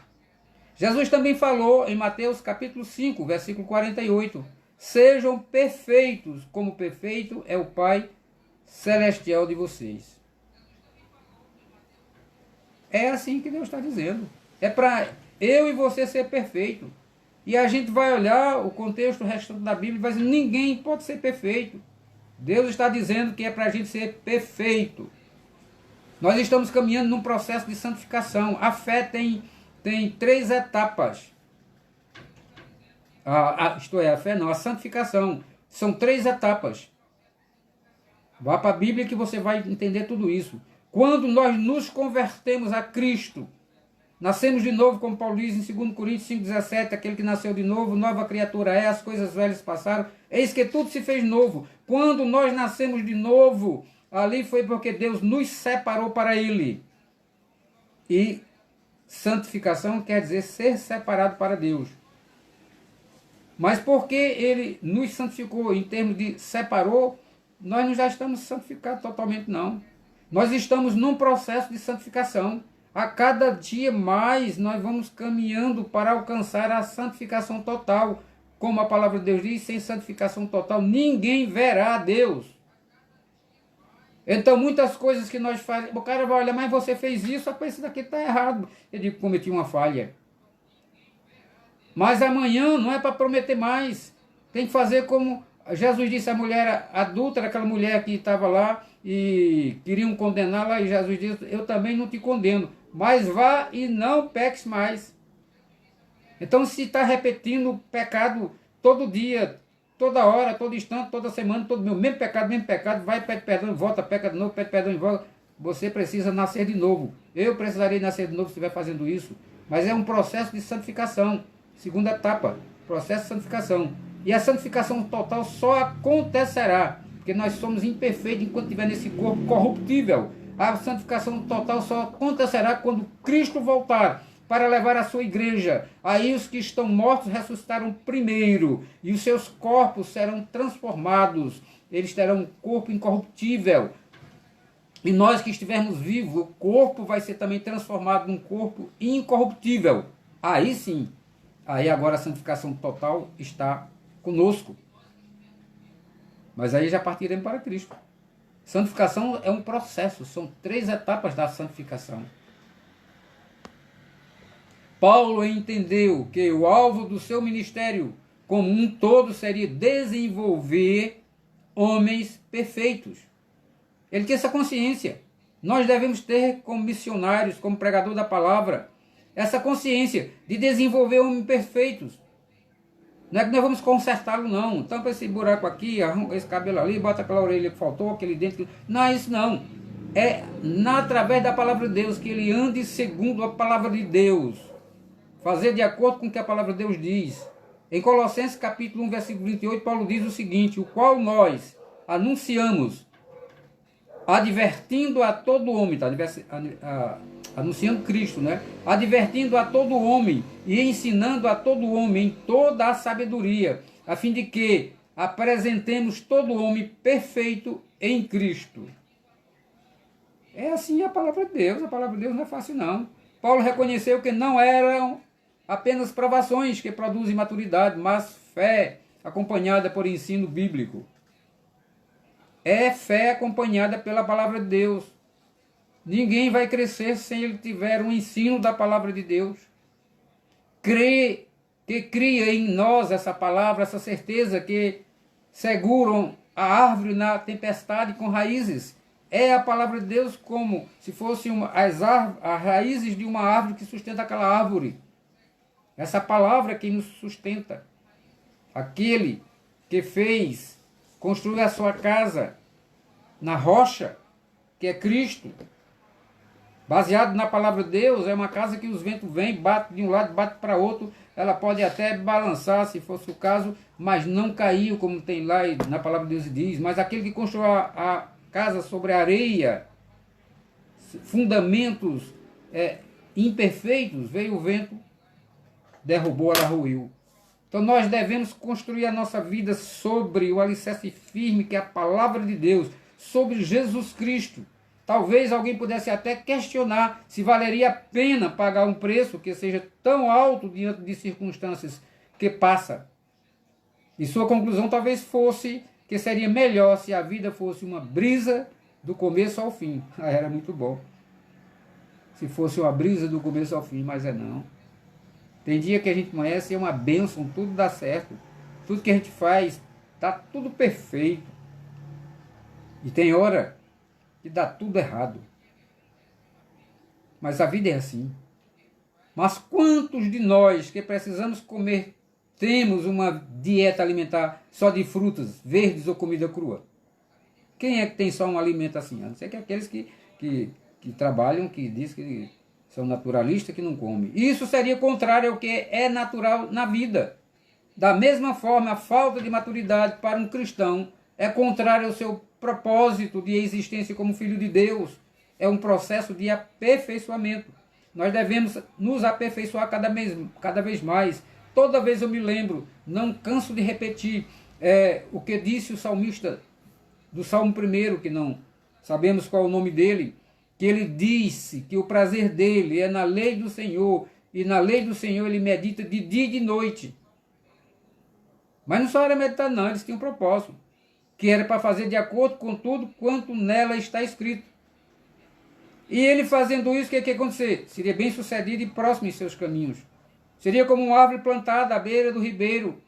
Jesus também falou em Mateus capítulo 5, versículo 48, sejam perfeitos, como perfeito é o Pai celestial de vocês. É assim que Deus está dizendo. É para eu e você ser perfeito. E a gente vai olhar o contexto restante da Bíblia e vai dizer, ninguém pode ser perfeito. Deus está dizendo que é para a gente ser perfeito. Nós estamos caminhando num processo de santificação. A fé tem 3 etapas. A fé não, a santificação. São 3 etapas. Vá para a Bíblia que você vai entender tudo isso. Quando nós nos convertemos a Cristo, nascemos de novo, como Paulo diz em 2 Coríntios 5,17, aquele que nasceu de novo, nova criatura é, as coisas velhas passaram, eis que tudo se fez novo. Quando nós nascemos de novo, ali foi porque Deus nos separou para Ele. E santificação quer dizer ser separado para Deus. Mas porque Ele nos santificou em termos de separou, nós não já estamos santificados totalmente, não. Nós estamos num processo de santificação. A cada dia mais nós vamos caminhando para alcançar a santificação total. Como a palavra de Deus diz, sem santificação total ninguém verá a Deus. Então muitas coisas que nós fazemos, o cara vai olhar, mas você fez isso, isso daqui está errado. Eu digo, cometi uma falha. Mas amanhã não é para prometer mais. Tem que fazer como Jesus disse à mulher adulta, aquela mulher que estava lá e queriam condená-la, e Jesus disse, eu também não te condeno, mas vá e não peques mais. Então se está repetindo o pecado todo dia, toda hora, todo instante, toda semana, todo mesmo pecado, vai, pede perdão, volta, peca de novo, pede perdão e volta, você precisa nascer de novo. Eu precisarei nascer de novo se estiver fazendo isso. mas é um processo de santificação. Segunda etapa, processo de santificação. E a santificação total só acontecerá, porque nós somos imperfeitos enquanto estiver nesse corpo corruptível. A santificação total só acontecerá quando Cristo voltar para levar a sua igreja. Aí os que estão mortos ressuscitarão primeiro, e os seus corpos serão transformados. Eles terão um corpo incorruptível. E nós que estivermos vivos, o corpo vai ser também transformado num corpo incorruptível. Aí sim, aí agora a santificação total está conosco. Mas aí já partiremos para Cristo. Santificação é um processo, são 3 etapas da santificação. Paulo entendeu que o alvo do seu ministério como um todo seria desenvolver homens perfeitos. Ele tinha essa consciência. Nós devemos ter como missionários, como pregador da palavra, essa consciência de desenvolver homens perfeitos. Não é que nós vamos consertá-lo, não. Tampa esse buraco aqui, arruma esse cabelo ali, bota aquela orelha que faltou, aquele dente. Não é isso, não. É através da palavra de Deus que ele ande segundo a palavra de Deus. Fazer de acordo com o que a palavra de Deus diz. Em Colossenses capítulo 1, versículo 28, Paulo diz o seguinte: o qual nós anunciamos, advertindo a todo homem, anunciando Cristo, né? Advertindo a todo homem e ensinando a todo homem em toda a sabedoria, a fim de que apresentemos todo homem perfeito em Cristo. É assim a palavra de Deus não é fácil não. Paulo reconheceu que não eram apenas provações que produzem maturidade, mas fé acompanhada por ensino bíblico. É fé acompanhada pela palavra de Deus. Ninguém vai crescer sem ele tiver um ensino da palavra de Deus. Que cria em nós essa palavra, essa certeza que seguram a árvore na tempestade com raízes. É a palavra de Deus como se fosse as raízes de uma árvore que sustenta aquela árvore. Essa palavra é quem nos sustenta. Aquele que construiu a sua casa na rocha, que é Cristo, baseado na palavra de Deus, é uma casa que os ventos vêm, bate de um lado, bate para outro, ela pode até balançar, se fosse o caso, mas não caiu, como tem lá na palavra de Deus diz. Mas aquele que construiu a casa sobre areia, fundamentos imperfeitos, veio o vento, derrubou, ela ruiu. Então nós devemos construir a nossa vida sobre o alicerce firme, que é a palavra de Deus, sobre Jesus Cristo. Talvez alguém pudesse até questionar se valeria a pena pagar um preço que seja tão alto diante de circunstâncias que passa. E sua conclusão talvez fosse que seria melhor se a vida fosse uma brisa do começo ao fim. Era muito bom. Se fosse uma brisa do começo ao fim, mas não. Tem dia que a gente conhece, é uma bênção, tudo dá certo. Tudo que a gente faz, está tudo perfeito. E tem hora que dá tudo errado. Mas a vida é assim. Mas quantos de nós que precisamos comer, temos uma dieta alimentar só de frutas verdes ou comida crua? Quem é que tem só um alimento assim? A não ser que aqueles que trabalham, que dizem que são naturalistas, que não comem. Isso seria contrário ao que é natural na vida. Da mesma forma, a falta de maturidade para um cristão é contrário ao seu propósito de existência como filho de Deus. É um processo de aperfeiçoamento. Nós devemos nos aperfeiçoar cada vez mais. Toda vez eu me lembro, não canso de repetir o que disse o salmista do Salmo 1, que não sabemos qual é o nome dele, que ele disse que o prazer dele é na lei do Senhor, e na lei do Senhor ele medita de dia e de noite. Mas não só era meditar não, eles tinham um propósito, que era para fazer de acordo com tudo quanto nela está escrito. E ele fazendo isso, o que ia acontecer? Seria bem sucedido e próximo em seus caminhos. Seria como uma árvore plantada à beira do ribeiro,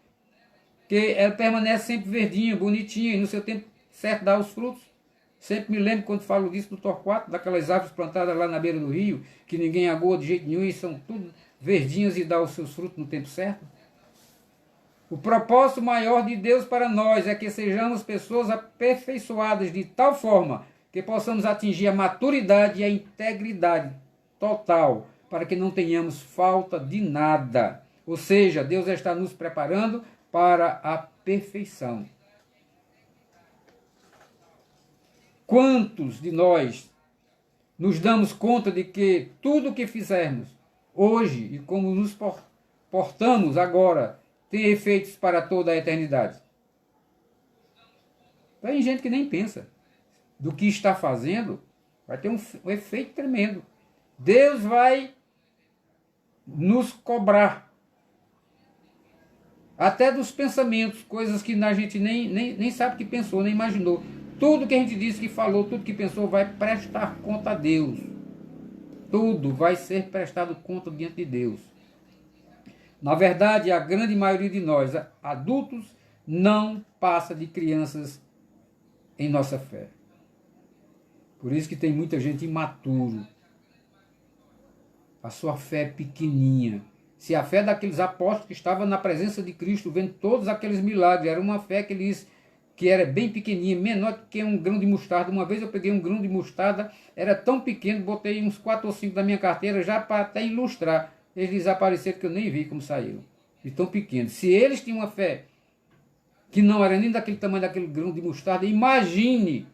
que ela permanece sempre verdinha, bonitinha, e no seu tempo certo dá os frutos. Sempre me lembro quando falo disso do Torquato, daquelas árvores plantadas lá na beira do rio, que ninguém agoa de jeito nenhum e são tudo verdinhas e dá os seus frutos no tempo certo. O propósito maior de Deus para nós é que sejamos pessoas aperfeiçoadas de tal forma que possamos atingir a maturidade e a integridade total, para que não tenhamos falta de nada. Ou seja, Deus está nos preparando para a perfeição. Quantos de nós nos damos conta de que tudo o que fizermos hoje e como nos portamos agora tem efeitos para toda a eternidade? Tem gente que nem pensa do que está fazendo, vai ter um efeito tremendo. Deus vai nos cobrar até dos pensamentos, coisas que a gente nem sabe que pensou, nem imaginou. Tudo que a gente disse, que falou, tudo que pensou, vai prestar conta a Deus. Tudo vai ser prestado conta diante de Deus. Na verdade, a grande maioria de nós, adultos, não passa de crianças em nossa fé. Por isso que tem muita gente imaturo. A sua fé é pequenininha. Se a fé daqueles apóstolos que estavam na presença de Cristo, vendo todos aqueles milagres, era uma fé que era bem pequenininha, menor que um grão de mostarda. Uma vez eu peguei um grão de mostarda, era tão pequeno, botei uns 4 ou 5 da minha carteira, já para até ilustrar. Eles desapareceram que eu nem vi como saíram. De tão pequeno. Se eles tinham uma fé que não era nem daquele tamanho daquele grão de mostarda, imagine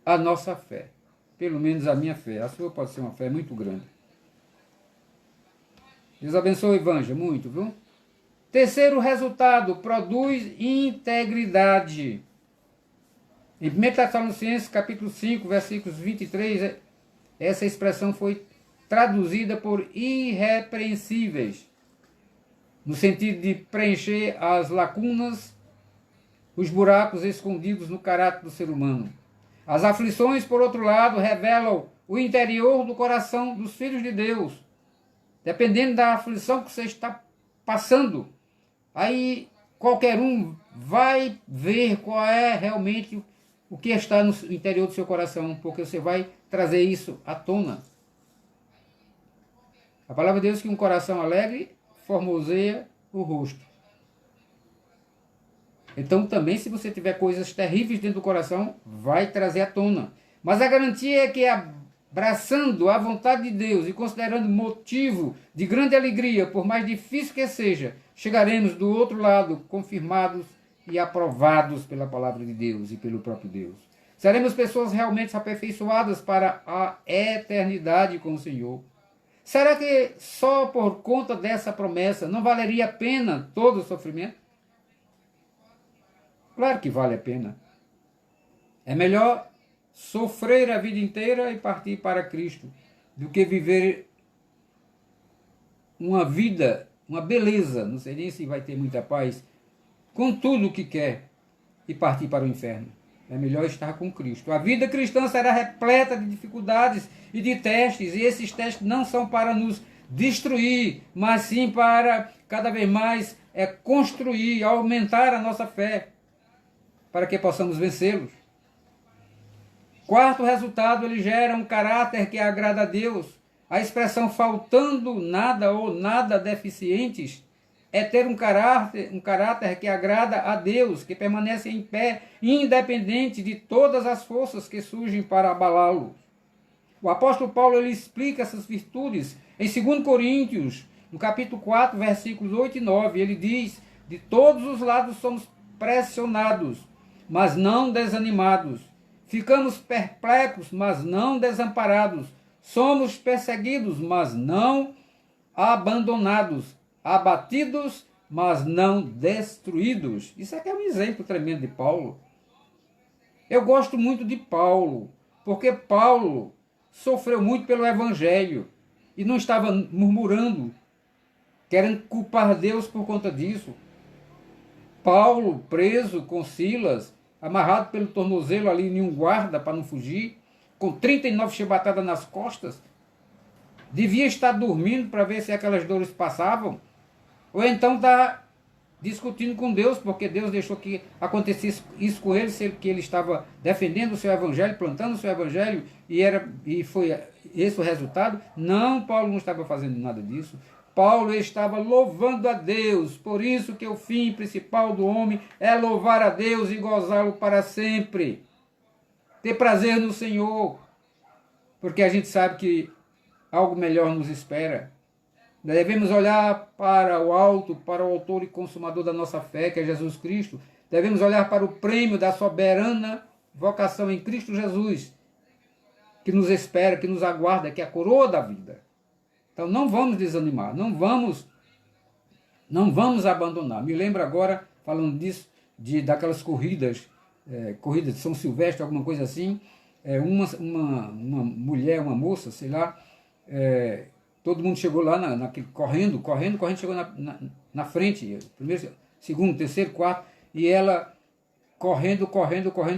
a nossa fé. Pelo menos a minha fé. A sua pode ser uma fé muito grande. Deus abençoe, Evanja, muito, viu? Terceiro resultado, produz integridade. Em 1 Tessalonicenses, capítulo 5, versículos 23, essa expressão foi traduzida por irrepreensíveis, no sentido de preencher as lacunas, os buracos escondidos no caráter do ser humano. As aflições, por outro lado, revelam o interior do coração dos filhos de Deus. Dependendo da aflição que você está passando, aí qualquer um vai ver qual é realmente o que está no interior do seu coração, porque você vai trazer isso à tona. A palavra de Deus diz que um coração alegre formoseia o rosto. Então também, se você tiver coisas terríveis dentro do coração, vai trazer à tona. Mas a garantia é que, abraçando a vontade de Deus e considerando motivo de grande alegria, por mais difícil que seja, chegaremos do outro lado confirmados e aprovados pela palavra de Deus e pelo próprio Deus. Seremos pessoas realmente aperfeiçoadas para a eternidade com o Senhor. Será que só por conta dessa promessa não valeria a pena todo o sofrimento? Claro que vale a pena. É melhor sofrer a vida inteira e partir para Cristo do que viver uma vida, uma beleza, não sei nem se vai ter muita paz, com tudo o que quer e partir para o inferno. É melhor estar com Cristo. A vida cristã será repleta de dificuldades e de testes, e esses testes não são para nos destruir, mas sim para cada vez mais construir, aumentar a nossa fé, para que possamos vencê-los. Quarto resultado, ele gera um caráter que agrada a Deus. A expressão faltando nada ou nada deficientes é ter um caráter que agrada a Deus, que permanece em pé, independente de todas as forças que surgem para abalá-lo. O apóstolo Paulo ele explica essas virtudes em 2 Coríntios, no capítulo 4, versículos 8 e 9. Ele diz: de todos os lados somos pressionados, mas não desanimados. Ficamos perplexos, mas não desamparados. Somos perseguidos, mas não abandonados. Abatidos, mas não destruídos. Isso aqui é um exemplo tremendo de Paulo. Eu gosto muito de Paulo, porque Paulo sofreu muito pelo Evangelho e não estava murmurando, querendo culpar Deus por conta disso. Paulo, preso com Silas, amarrado pelo tornozelo ali em um guarda para não fugir, com 39 chibatadas nas costas, devia estar dormindo para ver se aquelas dores passavam, ou então está discutindo com Deus, porque Deus deixou que acontecesse isso com ele, que ele estava defendendo o seu evangelho, plantando o seu evangelho, e foi esse o resultado. Não, Paulo não estava fazendo nada disso. Paulo estava louvando a Deus. Por isso que o fim principal do homem é louvar a Deus e gozá-lo para sempre. Ter prazer no Senhor. porque a gente sabe que algo melhor nos espera. Devemos olhar para o alto, para o autor e consumador da nossa fé, que é Jesus Cristo. Devemos olhar para o prêmio da soberana vocação em Cristo Jesus, que nos espera, que nos aguarda, que é a coroa da vida. Então não vamos desanimar, não vamos abandonar. Me lembro agora, falando disso, daquelas corridas de São Silvestre, alguma coisa assim, uma mulher, uma moça, sei lá, todo mundo chegou lá correndo, chegou na frente, primeiro, segundo, terceiro, quarto, e ela correndo,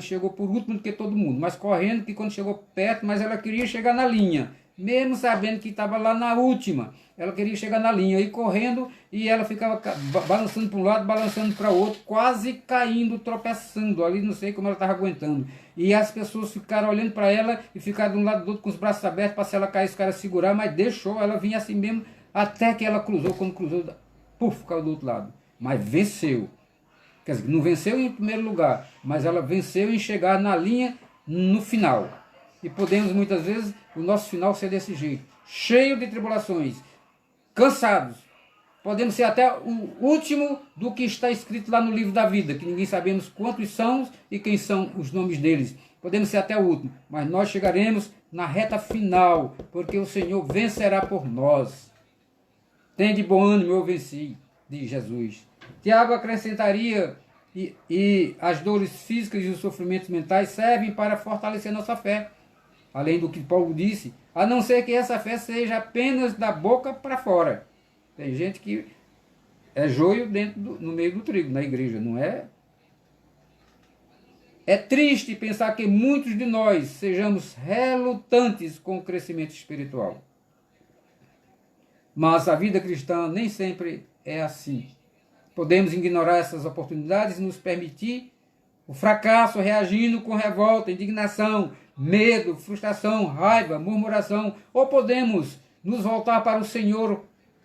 chegou por último do que todo mundo, mas correndo, que quando chegou perto, mas ela queria chegar na linha, mesmo sabendo que estava lá na última, ela queria chegar na linha, e correndo, e ela ficava balançando para um lado, balançando para o outro, quase caindo, tropeçando, ali não sei como ela estava aguentando, e as pessoas ficaram olhando para ela, e ficaram de um lado do outro com os braços abertos, para se ela cair, os caras segurar, mas deixou, ela vinha assim mesmo, até que ela cruzou, quando cruzou, puf, caiu do outro lado, mas venceu. Quer dizer, não venceu em primeiro lugar, mas ela venceu em chegar na linha no final. E podemos muitas vezes o nosso final ser desse jeito, cheio de tribulações, cansados. Podemos ser até o último do que está escrito lá no livro da vida, que ninguém sabemos quantos são e quem são os nomes deles. Podemos ser até o último, mas nós chegaremos na reta final, porque o Senhor vencerá por nós. Tende bom ânimo, eu venci, diz Jesus. Tiago acrescentaria, e as dores físicas e os sofrimentos mentais servem para fortalecer nossa fé. Além do que Paulo disse, a não ser que essa fé seja apenas da boca para fora. Tem gente que é joio no meio do trigo, na igreja, não é? É triste pensar que muitos de nós sejamos relutantes com o crescimento espiritual. Mas a vida cristã nem sempre é assim. Podemos ignorar essas oportunidades e nos permitir o fracasso reagindo com revolta, indignação, medo, frustração, raiva, murmuração. Ou podemos nos voltar para o Senhor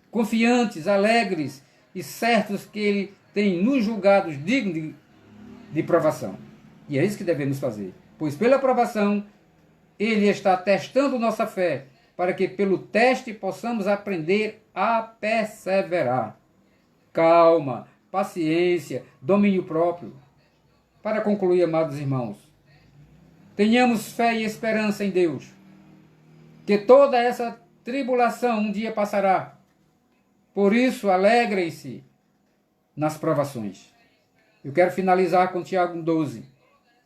confiantes, alegres e certos que Ele tem nos julgados dignos de provação. E é isso que devemos fazer. Pois pela provação, Ele está testando nossa fé, para que pelo teste possamos aprender a perseverar. Calma, paciência, domínio próprio. Para concluir, amados irmãos, tenhamos fé e esperança em Deus, que toda essa tribulação um dia passará. Por isso, alegrem-se nas provações. Eu quero finalizar com Tiago 12,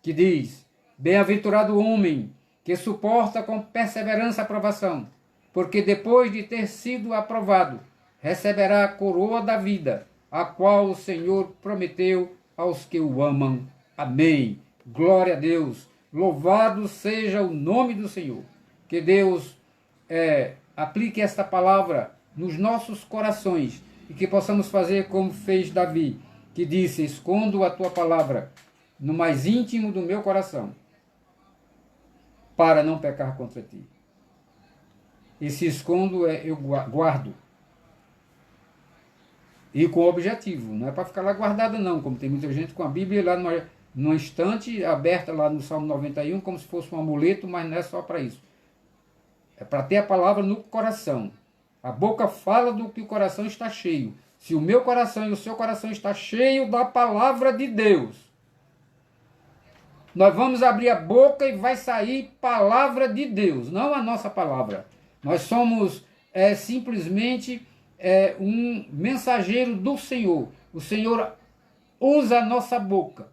que diz: bem-aventurado o homem que suporta com perseverança a provação, porque depois de ter sido aprovado, receberá a coroa da vida, a qual o Senhor prometeu aos que o amam. Amém. Glória a Deus. Louvado seja o nome do Senhor. Que Deus aplique esta palavra nos nossos corações e que possamos fazer como fez Davi, que disse: escondo a tua palavra no mais íntimo do meu coração, para não pecar contra ti. E se escondo, eu guardo. E com objetivo, não é para ficar lá guardada não, como tem muita gente com a Bíblia lá numa estante aberta lá no Salmo 91, como se fosse um amuleto, mas não é só para isso. É para ter a palavra no coração. A boca fala do que o coração está cheio. Se o meu coração e o seu coração está cheio da palavra de Deus, nós vamos abrir a boca e vai sair palavra de Deus, não a nossa palavra. Nós somos simplesmente um mensageiro do Senhor. O Senhor usa a nossa boca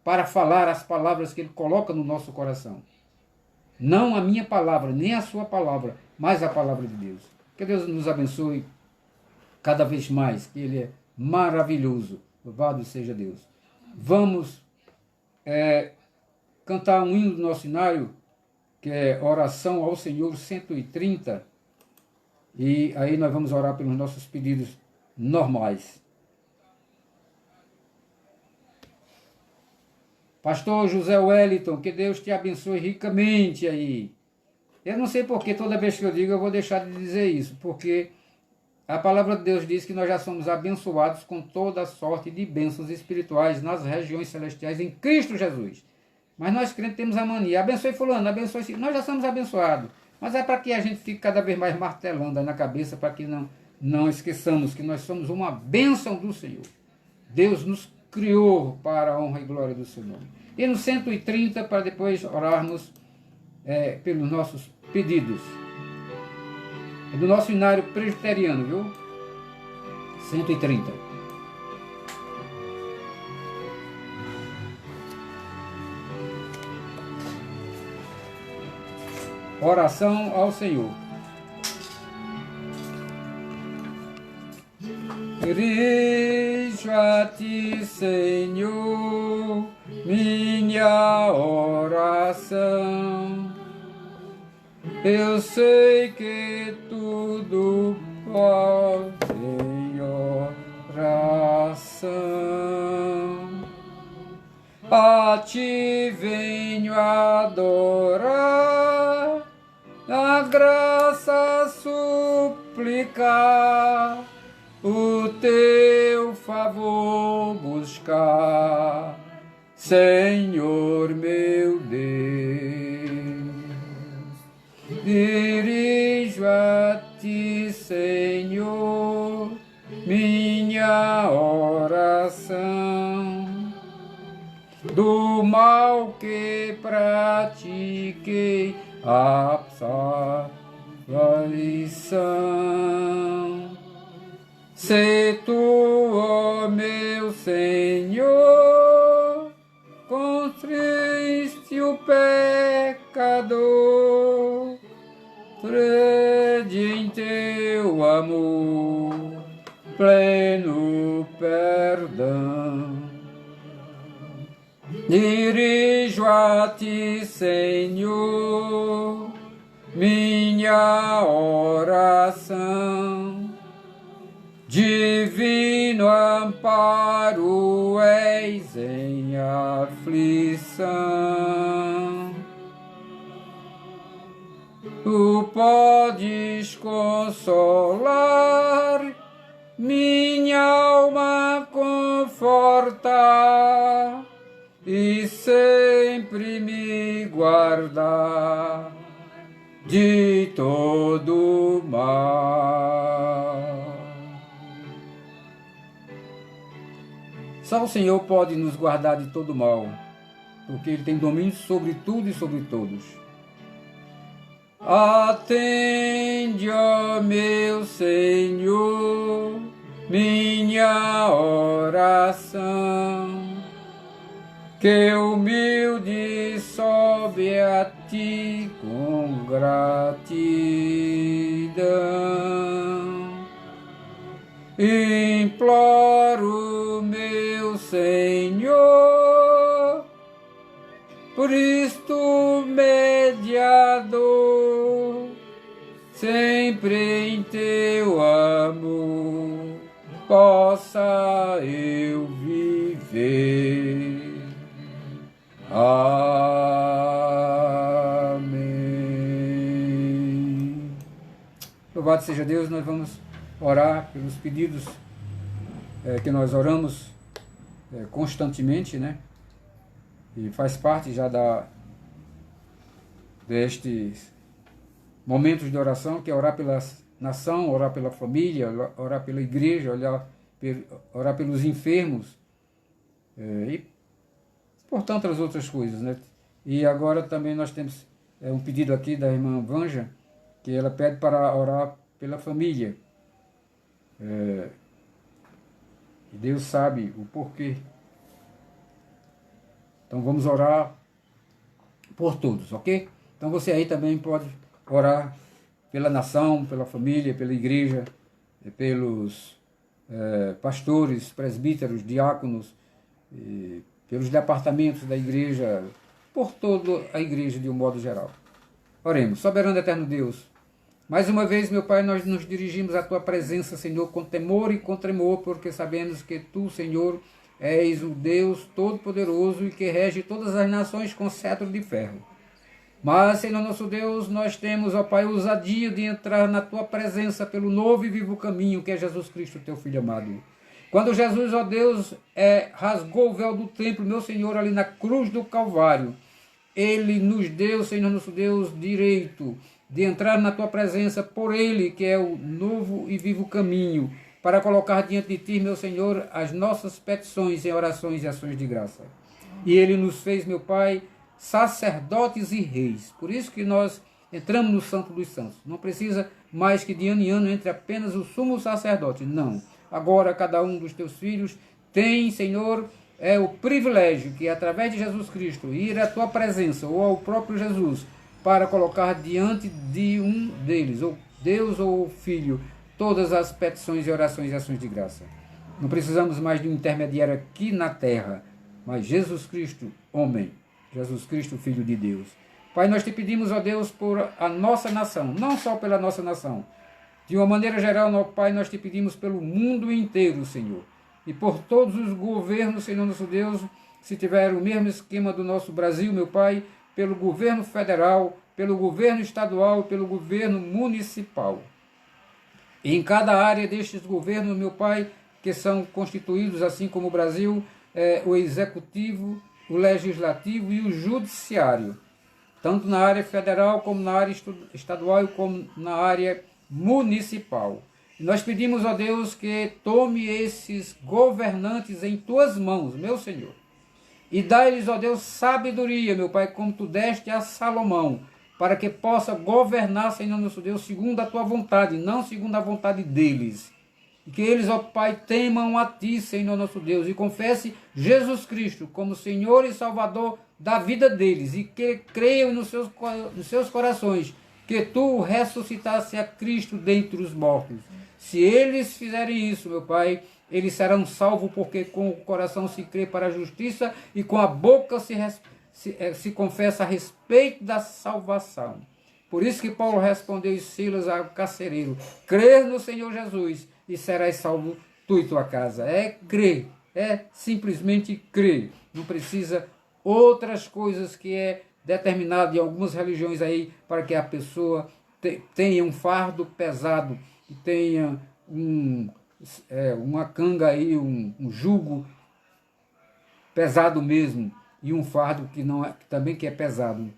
para falar as palavras que Ele coloca no nosso coração. Não a minha palavra, nem a sua palavra, mas a palavra de Deus. Que Deus nos abençoe cada vez mais, que Ele é maravilhoso. Louvado seja Deus. Vamos cantar um hino do nosso cenário, que é Oração ao Senhor 130. E aí nós vamos orar pelos nossos pedidos normais. Pastor José Wellington, que Deus te abençoe ricamente aí. Eu não sei porque toda vez que eu digo eu vou deixar de dizer isso, porque a palavra de Deus diz que nós já somos abençoados com toda sorte de bênçãos espirituais nas regiões celestiais em Cristo Jesus. Mas nós crentes temos a mania, abençoe fulano, abençoe... Nós já somos abençoados, mas é para que a gente fique cada vez mais martelando aí na cabeça, para que não esqueçamos que nós somos uma bênção do Senhor. Deus nos criou para a honra e glória do seu nome. E no 130, para depois orarmos pelos nossos pedidos. É do nosso inário presbiteriano, viu? 130. Oração ao Senhor. Dirijo a ti, Senhor, minha oração. Eu sei que tudo pode em oração. A ti venho adorar, a graça suplicar, o teu favor buscar, Senhor meu Deus. Dirijo a ti, Senhor, minha oração. Do mal que pratiquei, a salvação. Se tu, ó meu Senhor, contriste o pecador, crede em teu amor, pleno perdão. Dirijo a ti, Senhor, minha oração. Divino amparo és em aflição. Tu podes consolar, minha alma confortar e sempre me guardar de todo mal. Só o Senhor pode nos guardar de todo mal, porque Ele tem domínio sobre tudo e sobre todos. Atende, ó meu Senhor, minha oração, que humilde sobe a ti com gratidão. Imploro, meu Senhor, Cristo mediador, sempre em teu amor possa eu viver. Amém. Louvado seja Deus. Nós vamos orar pelos pedidos que nós oramos constantemente, né? E faz parte já destes momentos de oração, que é orar pela nação, orar pela família, orar pela igreja, orar pelos enfermos e por tantas outras coisas, né? E agora também nós temos um pedido aqui da irmã Vanja, que ela pede para orar pela família. E Deus sabe o porquê. Então vamos orar por todos, ok? Então você aí também pode orar pela nação, pela família, pela igreja, pelos pastores, presbíteros, diáconos, pelos departamentos da igreja, por toda a igreja de um modo geral. Oremos. Soberano eterno Deus, mais uma vez, meu Pai, nós nos dirigimos à Tua presença, Senhor, com temor e com tremor, porque sabemos que Tu, Senhor, és o Deus Todo-Poderoso e que rege todas as nações com cetro de ferro. Mas, Senhor nosso Deus, nós temos, ó Pai, ousadia de entrar na Tua presença pelo novo e vivo caminho que é Jesus Cristo, Teu Filho amado. Quando Jesus, ó Deus, rasgou o véu do templo, meu Senhor, ali na cruz do Calvário, Ele nos deu, Senhor nosso Deus, direito de entrar na tua presença por Ele, que é o novo e vivo caminho, para colocar diante de ti, meu Senhor, as nossas petições em orações e ações de graça. E Ele nos fez, meu Pai, sacerdotes e reis. Por isso que nós entramos no Santo dos Santos. Não precisa mais que de ano em ano entre apenas o sumo sacerdote. Não. Agora cada um dos teus filhos tem, Senhor, o privilégio que através de Jesus Cristo ir à tua presença ou ao próprio Jesus para colocar diante de um deles, ou Deus ou o Filho, todas as petições e orações e ações de graça. Não precisamos mais de um intermediário aqui na terra, mas Jesus Cristo, homem, Jesus Cristo, Filho de Deus. Pai, nós te pedimos, ó Deus, por a nossa nação, não só pela nossa nação. De uma maneira geral, ó Pai, nós te pedimos pelo mundo inteiro, Senhor. E por todos os governos, Senhor nosso Deus, se tiver o mesmo esquema do nosso Brasil, meu Pai, pelo governo federal, pelo governo estadual, pelo governo municipal. E em cada área destes governos, meu Pai, que são constituídos, assim como o Brasil, o executivo, o legislativo e o judiciário, tanto na área federal, como na área estadual, como na área municipal. E nós pedimos a Deus que tome esses governantes em tuas mãos, meu Senhor, e dá-lhes, ó Deus, sabedoria, meu Pai, como tu deste a Salomão, para que possa governar, Senhor nosso Deus, segundo a tua vontade, não segundo a vontade deles. E que eles, ó Pai, temam a ti, Senhor nosso Deus, e confesse Jesus Cristo como Senhor e Salvador da vida deles, e que creiam nos seus corações que tu ressuscitaste a Cristo dentre os mortos. Se eles fizerem isso, meu Pai, eles serão salvos, porque com o coração se crê para a justiça e com a boca se confessa a respeito da salvação. Por isso que Paulo respondeu e Silas ao carcereiro: crer no Senhor Jesus e serás salvo tu e tua casa. É crer, é simplesmente crer. Não precisa outras coisas que é determinado em algumas religiões aí para que a pessoa tenha um fardo pesado, tenha uma canga aí, um jugo pesado mesmo, e um fardo que não é, também que é pesado.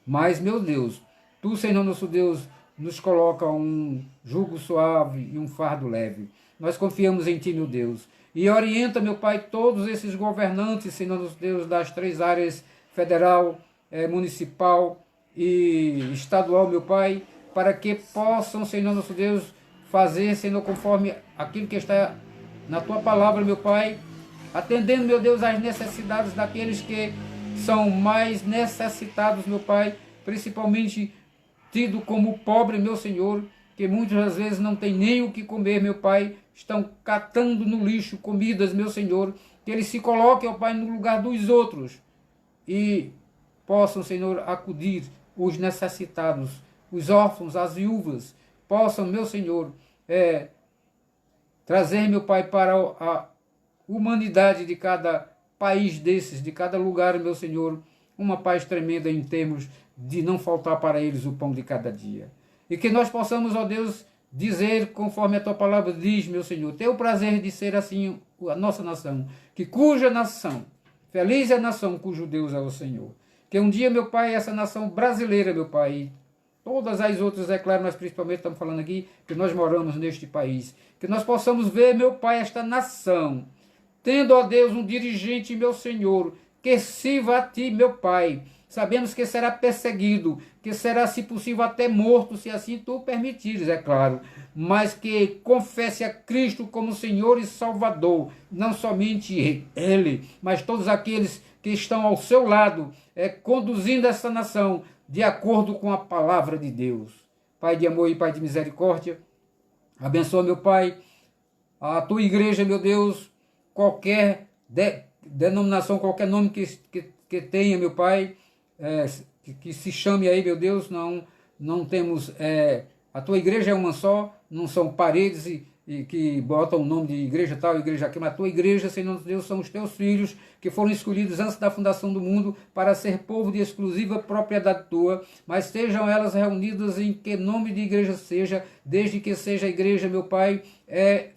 Mas, meu Deus, tu, Senhor nosso Deus, nos coloca um jugo suave e um fardo leve. Nós confiamos em ti, meu Deus. E orienta, meu Pai, todos esses governantes, Senhor nosso Deus, das três áreas, federal, municipal e estadual, meu Pai, para que possam, Senhor nosso Deus, fazer, Senhor, conforme aquilo que está na tua palavra, meu Pai, atendendo, meu Deus, às necessidades daqueles que são mais necessitados, meu Pai, principalmente tido como pobre, meu Senhor, que muitas das vezes não tem nem o que comer, meu Pai, estão catando no lixo comidas, meu Senhor, que eles se coloquem, ó Pai, no lugar dos outros e possam, Senhor, acudir os necessitados, os órfãos, as viúvas, possam, meu Senhor, trazer, meu Pai, para a humanidade de cada país desses, de cada lugar, meu Senhor, uma paz tremenda em termos de não faltar para eles o pão de cada dia. E que nós possamos, ó Deus, dizer, conforme a tua palavra diz, meu Senhor, ter o prazer de ser assim a nossa nação, que cuja nação, feliz é a nação cujo Deus é o Senhor. Que um dia, meu Pai, essa nação brasileira, meu Pai, todas as outras, é claro, nós principalmente estamos falando aqui, que nós moramos neste país, que nós possamos ver, meu Pai, esta nação, tendo, ó Deus, um dirigente, meu Senhor, que sirva a ti, meu Pai. Sabemos que será perseguido, que será, se possível, até morto, se assim tu permitires, é claro. Mas que confesse a Cristo como Senhor e Salvador, não somente Ele, mas todos aqueles que estão ao seu lado, conduzindo essa nação de acordo com a palavra de Deus. Pai de amor e Pai de misericórdia, abençoa, meu Pai, a tua igreja, meu Deus, qualquer denominação, qualquer nome que tenha, meu Pai, que se chame aí, meu Deus, não temos, a tua igreja é uma só, não são paredes e que botam o nome de igreja tal, igreja aqui, mas a tua igreja, Senhor Deus, são os teus filhos que foram escolhidos antes da fundação do mundo para ser povo de exclusiva propriedade tua, mas sejam elas reunidas em que nome de igreja seja, desde que seja a igreja, meu Pai,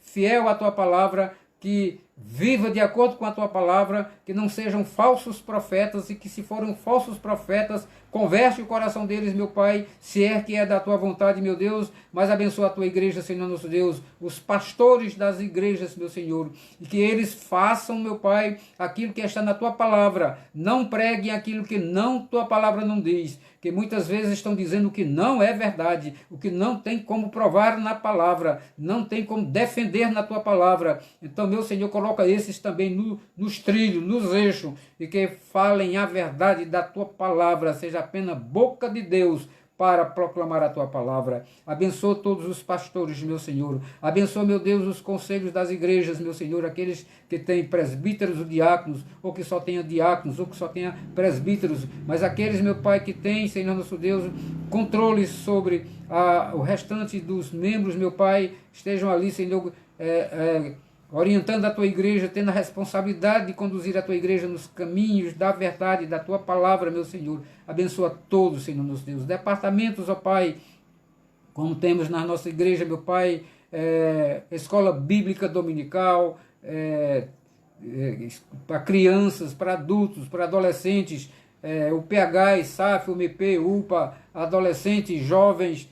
fiel à tua palavra, que viva de acordo com a tua palavra, que não sejam falsos profetas, e que se forem falsos profetas, converte o coração deles, meu Pai, se é que é da tua vontade, meu Deus, mas abençoa a tua igreja, Senhor nosso Deus, os pastores das igrejas, meu Senhor, e que eles façam, meu Pai, aquilo que está na tua palavra, não preguem aquilo que não tua palavra não diz, que muitas vezes estão dizendo o que não é verdade, o que não tem como provar na palavra, não tem como defender na tua palavra. Então, meu Senhor, coloca esses também nos trilhos, nos eixos, e que falem a verdade da tua palavra, seja apenas boca de Deus para proclamar a tua palavra. Abençoa todos os pastores, meu Senhor. Abençoa, meu Deus, os conselhos das igrejas, meu Senhor, aqueles que têm presbíteros ou diáconos, ou que só tenha diáconos, ou que só tenha presbíteros, mas aqueles, meu Pai, que têm, Senhor nosso Deus, controle sobre o restante dos membros, meu Pai, estejam ali, Senhor, orientando a tua igreja, tendo a responsabilidade de conduzir a tua igreja nos caminhos da verdade, da tua palavra, meu Senhor. Abençoa todos, Senhor nosso Deus. Departamentos, ó Pai, como temos na nossa igreja, meu Pai, escola bíblica dominical, para crianças, para adultos, para adolescentes, o PH, ISAF, o MP, UPA, adolescentes, jovens,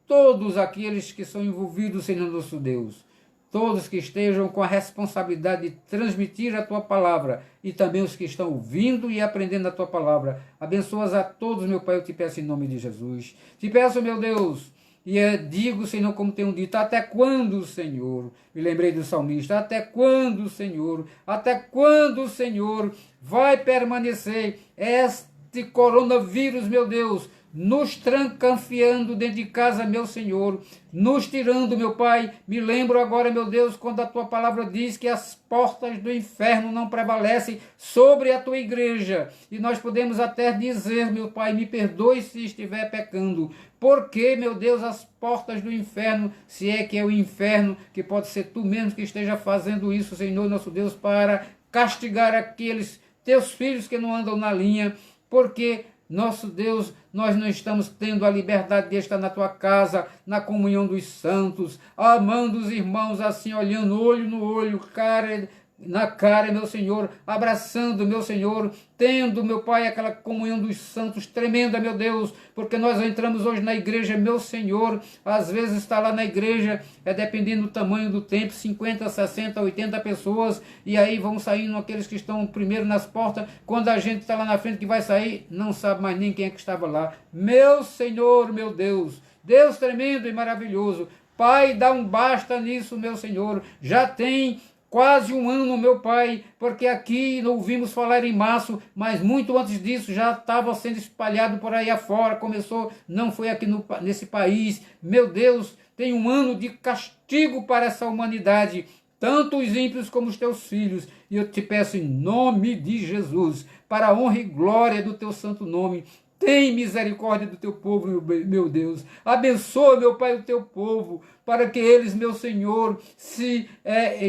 todos aqueles que são envolvidos, Senhor nosso Deus. Todos que estejam com a responsabilidade de transmitir a tua palavra, e também os que estão ouvindo e aprendendo a tua palavra. Abençoas a todos, meu Pai, eu te peço em nome de Jesus. Te peço, meu Deus, e digo, Senhor, como tenho dito, até quando, Senhor? Me lembrei do salmista, até quando, Senhor? Até quando, Senhor, vai permanecer este coronavírus, meu Deus, nos trancafiando dentro de casa, meu Senhor, nos tirando, meu Pai. Me lembro agora, meu Deus, quando a tua palavra diz que as portas do inferno não prevalecem sobre a tua igreja, e nós podemos até dizer, meu Pai, me perdoe se estiver pecando, porque, meu Deus, as portas do inferno, se é que é o inferno, que pode ser tu mesmo que esteja fazendo isso, Senhor, nosso Deus, para castigar aqueles teus filhos que não andam na linha, porque, nosso Deus, nós não estamos tendo a liberdade de estar na tua casa, na comunhão dos santos, amando os irmãos assim, olhando olho no olho, cara na cara, meu Senhor, abraçando, meu Senhor, tendo, meu Pai, aquela comunhão dos santos tremenda, meu Deus, porque nós entramos hoje na igreja, meu Senhor, às vezes está lá na igreja, dependendo do tamanho do templo, 50, 60, 80 pessoas, e aí vão saindo aqueles que estão primeiro nas portas, quando a gente está lá na frente que vai sair, não sabe mais nem quem é que estava lá. Meu Senhor, meu Deus, Deus tremendo e maravilhoso, Pai, dá um basta nisso, meu Senhor, já tem quase um ano, meu Pai, porque aqui não ouvimos falar em março, mas muito antes disso já estava sendo espalhado por aí afora, começou, não foi aqui nesse país. Meu Deus, tem um ano de castigo para essa humanidade, tanto os ímpios como os teus filhos, e eu te peço em nome de Jesus, para a honra e glória do teu santo nome, tem misericórdia do teu povo, meu Deus. Abençoa, meu Pai, o teu povo, para que eles, meu Senhor, se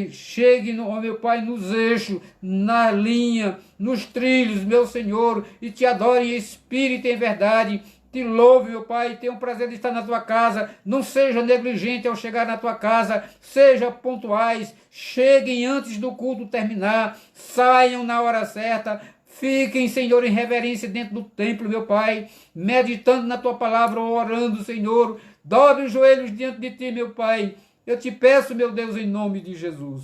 cheguem, meu Pai, nos eixos, na linha, nos trilhos, meu Senhor, e te adorem em espírito e em verdade. Te louve, meu Pai, tenha o prazer de estar na tua casa. Não seja negligente ao chegar na tua casa, seja pontuais, cheguem antes do culto terminar, saiam na hora certa. Fiquem, Senhor, em reverência dentro do templo, meu Pai, meditando na tua palavra, orando, Senhor. Dobre os joelhos diante de ti, meu Pai. Eu te peço, meu Deus, em nome de Jesus.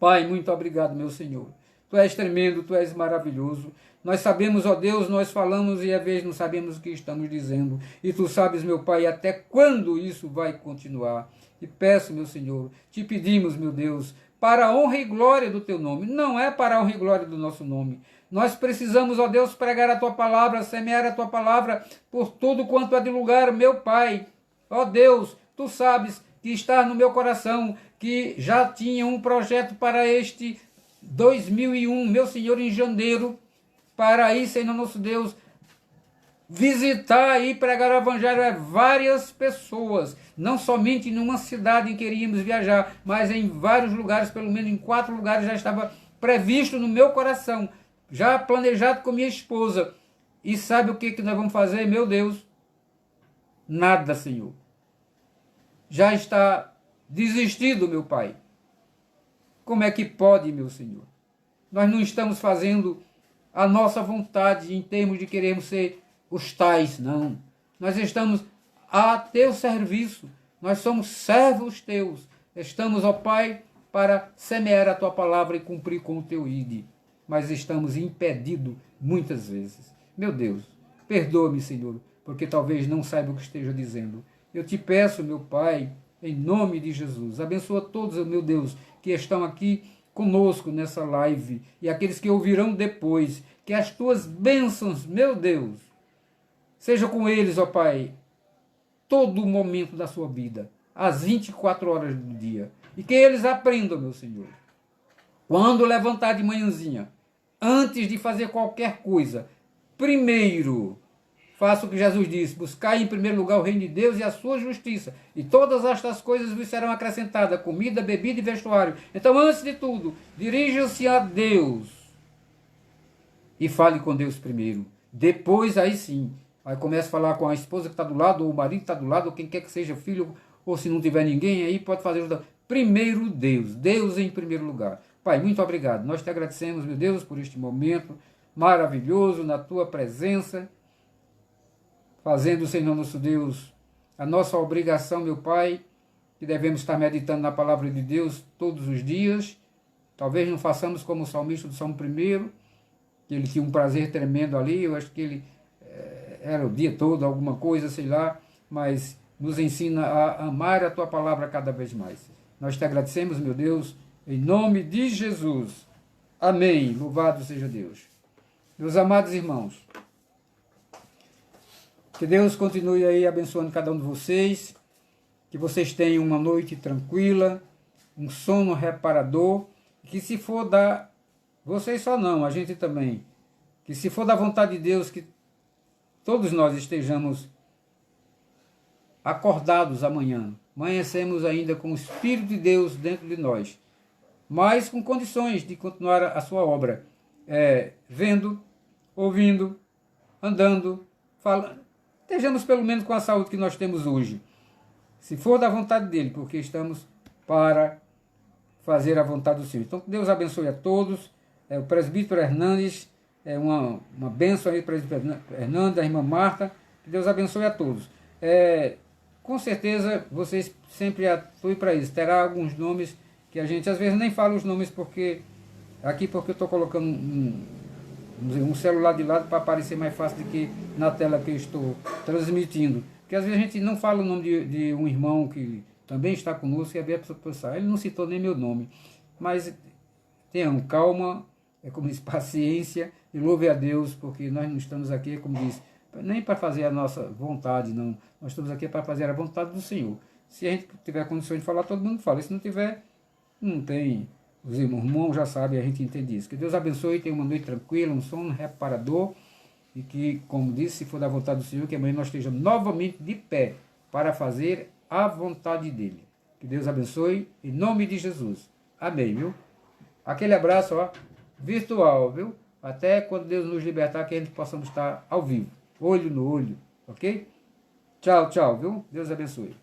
Pai, muito obrigado, meu Senhor. Tu és tremendo, tu és maravilhoso. Nós sabemos, ó Deus, nós falamos e às vezes não sabemos o que estamos dizendo. E tu sabes, meu Pai, até quando isso vai continuar. E peço, meu Senhor, te pedimos, meu Deus, para a honra e glória do teu nome. Não é para a honra e glória do nosso nome. Nós precisamos, ó Deus, pregar a tua palavra, semear a tua palavra por tudo quanto é de lugar, meu Pai. Ó Deus, tu sabes que está no meu coração, que já tinha um projeto para este 2001, meu Senhor, em janeiro, para ir, Senhor nosso Deus, visitar e pregar o evangelho a várias pessoas, não somente em uma cidade em que iríamos viajar, mas em vários lugares, pelo menos em 4 lugares já estava previsto no meu coração, já planejado com minha esposa. E sabe o que nós vamos fazer, meu Deus? Nada, Senhor. Já está desistido, meu Pai. Como é que pode, meu Senhor? Nós não estamos fazendo a nossa vontade em termos de querermos ser os tais, não. Nós estamos a teu serviço. Nós somos servos teus. Estamos, ó Pai, para semear a tua palavra e cumprir com o teu ide. Mas estamos impedidos muitas vezes. Meu Deus, perdoa-me, Senhor, porque talvez não saiba o que esteja dizendo. Eu te peço, meu Pai, em nome de Jesus, abençoa todos, meu Deus, que estão aqui conosco nessa live e aqueles que ouvirão depois, que as tuas bênçãos, meu Deus, seja com eles, ó Pai, todo o momento da sua vida, às 24 horas do dia, e que eles aprendam, meu Senhor, quando levantar de manhãzinha, antes de fazer qualquer coisa, primeiro, faça o que Jesus disse, buscai em primeiro lugar o reino de Deus e a sua justiça, e todas estas coisas vos serão acrescentadas, comida, bebida e vestuário. Então, antes de tudo, dirija-se a Deus e fale com Deus primeiro. Depois, aí sim, aí começa a falar com a esposa que está do lado, ou o marido que está do lado, ou quem quer que seja, filho, ou se não tiver ninguém, aí pode fazer primeiro Deus, Deus em primeiro lugar. Pai, muito obrigado. Nós te agradecemos, meu Deus, por este momento maravilhoso na tua presença, fazendo, Senhor nosso Deus, a nossa obrigação, meu Pai, que devemos estar meditando na palavra de Deus todos os dias. Talvez não façamos como o salmista do Salmo 1, que ele tinha um prazer tremendo ali, eu acho que ele era o dia todo, alguma coisa, sei lá, mas nos ensina a amar a tua palavra cada vez mais. Nós te agradecemos, meu Deus, em nome de Jesus. Amém. Louvado seja Deus. Meus amados irmãos, que Deus continue aí abençoando cada um de vocês, que vocês tenham uma noite tranquila, um sono reparador, que se for da... Vocês só não, a gente também. Que se for da vontade de Deus, que todos nós estejamos acordados amanhã. Amanhecemos ainda com o Espírito de Deus dentro de nós, mas com condições de continuar a sua obra. Vendo, ouvindo, andando, falando. Estejamos pelo menos com a saúde que nós temos hoje. Se for da vontade dele, porque estamos para fazer a vontade do Senhor. Então, que Deus abençoe a todos. O presbítero Hernandes, uma bênção aí, presbítero Hernandes, a irmã Marta. Que Deus abençoe a todos. Com certeza, vocês sempre atuem para isso. Terá alguns nomes que a gente, às vezes, nem fala os nomes, porque eu estou colocando um celular de lado para aparecer mais fácil do que na tela que eu estou transmitindo. Porque às vezes a gente não fala o nome de um irmão que também está conosco, e a pessoa pensar, ele não citou nem meu nome. Mas tenham calma, como diz, paciência, e louve a Deus, porque nós não estamos aqui, como diz, nem para fazer a nossa vontade, não. Nós estamos aqui para fazer a vontade do Senhor. Se a gente tiver condições de falar, todo mundo fala. E se não tiver, não tem. Os irmãos já sabem, a gente entende isso. Que Deus abençoe, tenha uma noite tranquila, um sono reparador. E que, como disse, se for da vontade do Senhor, que amanhã nós estejamos novamente de pé para fazer a vontade dEle. Que Deus abençoe, em nome de Jesus. Amém, viu? Aquele abraço, virtual, viu? Até quando Deus nos libertar, que a gente possamos estar ao vivo, olho no olho, ok? Tchau, tchau, viu? Deus abençoe.